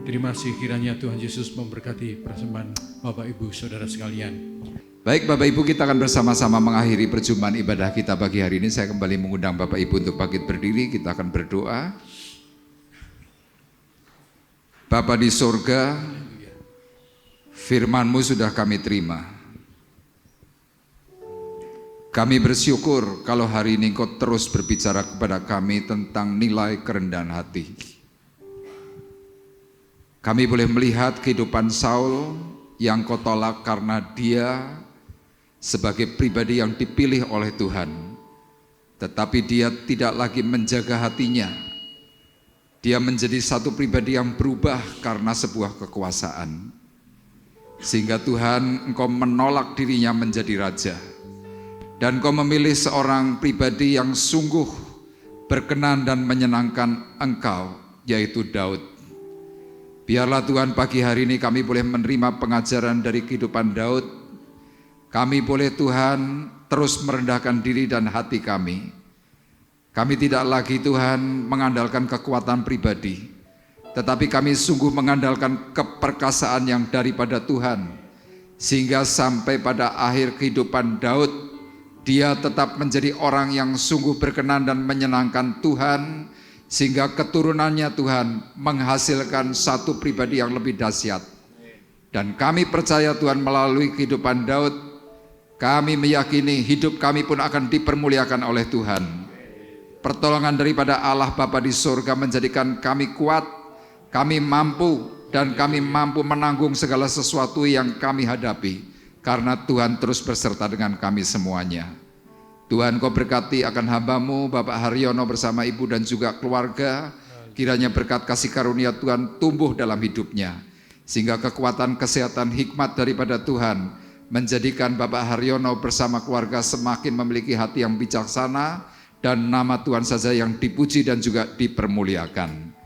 Terima kasih, kiranya Tuhan Yesus memberkati persembahan Bapak Ibu Saudara sekalian. Baik Bapak Ibu, kita akan bersama-sama mengakhiri perjumpaan ibadah kita pagi hari ini. Saya kembali mengundang Bapak Ibu untuk bangkit berdiri, kita akan berdoa. Bapa di sorga, firman-Mu sudah kami terima. Kami bersyukur kalau hari ini Engkau terus berbicara kepada kami tentang nilai kerendahan hati. Kami boleh melihat kehidupan Saul yang Kau tolak karena dia sebagai pribadi yang dipilih oleh Tuhan, tetapi dia tidak lagi menjaga hatinya. Dia menjadi satu pribadi yang berubah karena sebuah kekuasaan. Sehingga Tuhan, Engkau menolak dirinya menjadi raja. Dan Engkau memilih seorang pribadi yang sungguh berkenan dan menyenangkan Engkau, yaitu Daud. Biarlah Tuhan pagi hari ini kami boleh menerima pengajaran dari kehidupan Daud. Kami boleh Tuhan terus merendahkan diri dan hati kami. Kami tidak lagi Tuhan mengandalkan kekuatan pribadi, tetapi kami sungguh mengandalkan keperkasaan yang daripada Tuhan. Sehingga sampai pada akhir kehidupan Daud, dia tetap menjadi orang yang sungguh berkenan dan menyenangkan Tuhan, sehingga keturunannya Tuhan menghasilkan satu pribadi yang lebih dahsyat. Dan kami percaya Tuhan melalui kehidupan Daud, kami meyakini hidup kami pun akan dipermuliakan oleh Tuhan. Pertolongan daripada Allah Bapa di surga menjadikan kami kuat, kami mampu, dan kami mampu menanggung segala sesuatu yang kami hadapi, karena Tuhan terus berserta dengan kami semuanya. Tuhan, Kau berkati akan hamba-Mu Bapak Haryono bersama ibu dan juga keluarga. Kiranya berkat kasih karunia Tuhan tumbuh dalam hidupnya, sehingga kekuatan kesehatan hikmat daripada Tuhan menjadikan Bapak Haryono bersama keluarga semakin memiliki hati yang bijaksana, dan nama Tuhan saja yang dipuji dan juga dipermuliakan.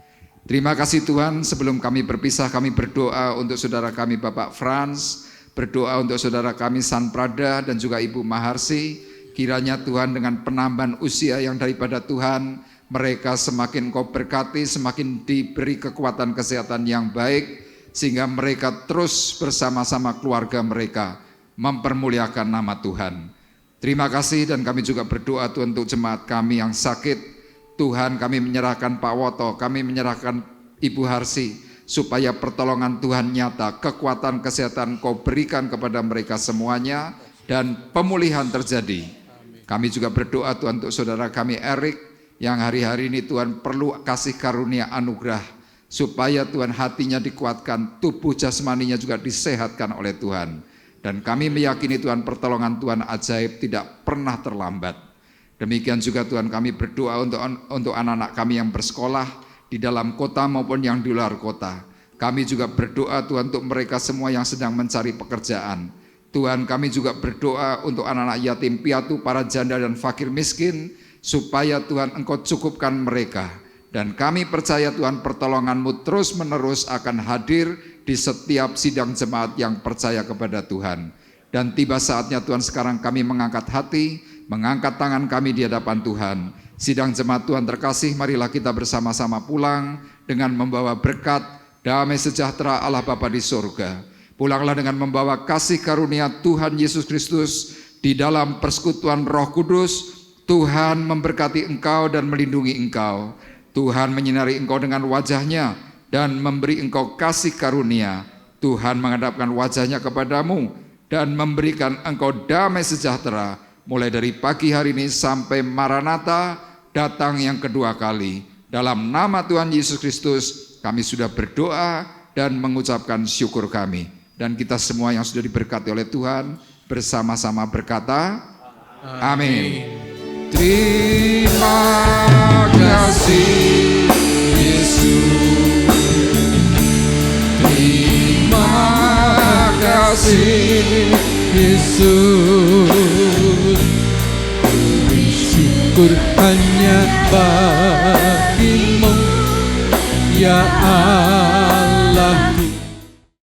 Terima kasih Tuhan. Sebelum kami berpisah, kami berdoa untuk saudara kami Bapak Frans, berdoa untuk saudara kami San Prada dan juga Ibu Maharsi. Kiranya Tuhan dengan penambahan usia yang daripada Tuhan, mereka semakin Kau berkati, semakin diberi kekuatan kesehatan yang baik, sehingga mereka terus bersama-sama keluarga mereka mempermuliakan nama Tuhan. Terima kasih, dan kami juga berdoa Tuhan untuk jemaat kami yang sakit. Tuhan, kami menyerahkan Pak Woto, kami menyerahkan Ibu Harsi, supaya pertolongan Tuhan nyata, kekuatan kesehatan Kau berikan kepada mereka semuanya, dan pemulihan terjadi. Kami juga berdoa Tuhan untuk saudara kami Erik, yang hari-hari ini Tuhan perlu kasih karunia anugerah, supaya Tuhan hatinya dikuatkan, tubuh jasmaninya juga disehatkan oleh Tuhan. Dan kami meyakini Tuhan pertolongan Tuhan ajaib tidak pernah terlambat. Demikian juga Tuhan kami berdoa untuk anak-anak kami yang bersekolah di dalam kota maupun yang di luar kota. Kami juga berdoa Tuhan untuk mereka semua yang sedang mencari pekerjaan. Tuhan, kami juga berdoa untuk anak-anak yatim piatu, para janda dan fakir miskin, supaya Tuhan Engkau cukupkan mereka. Dan kami percaya Tuhan pertolongan-Mu terus menerus akan hadir di setiap sidang jemaat yang percaya kepada Tuhan. Dan tiba saatnya Tuhan, sekarang kami mengangkat hati, mengangkat tangan kami di hadapan Tuhan. Sidang jemaat Tuhan terkasih, marilah kita bersama-sama pulang dengan membawa berkat, damai sejahtera Allah Bapa di surga. Pulanglah dengan membawa kasih karunia Tuhan Yesus Kristus di dalam persekutuan Roh Kudus. Tuhan memberkati engkau dan melindungi engkau. Tuhan menyinari engkau dengan wajah-Nya dan memberi engkau kasih karunia. Tuhan menghadapkan wajah-Nya kepadamu dan memberikan engkau damai sejahtera, mulai dari pagi hari ini sampai Maranatha datang yang kedua kali. Dalam nama Tuhan Yesus Kristus kami sudah berdoa dan mengucapkan syukur kami. Dan kita semua yang sudah diberkati oleh Tuhan bersama-sama berkata, amin. Terima kasih Yesus, terima kasih Yesus. Syukur hanya bagimu ya Allah.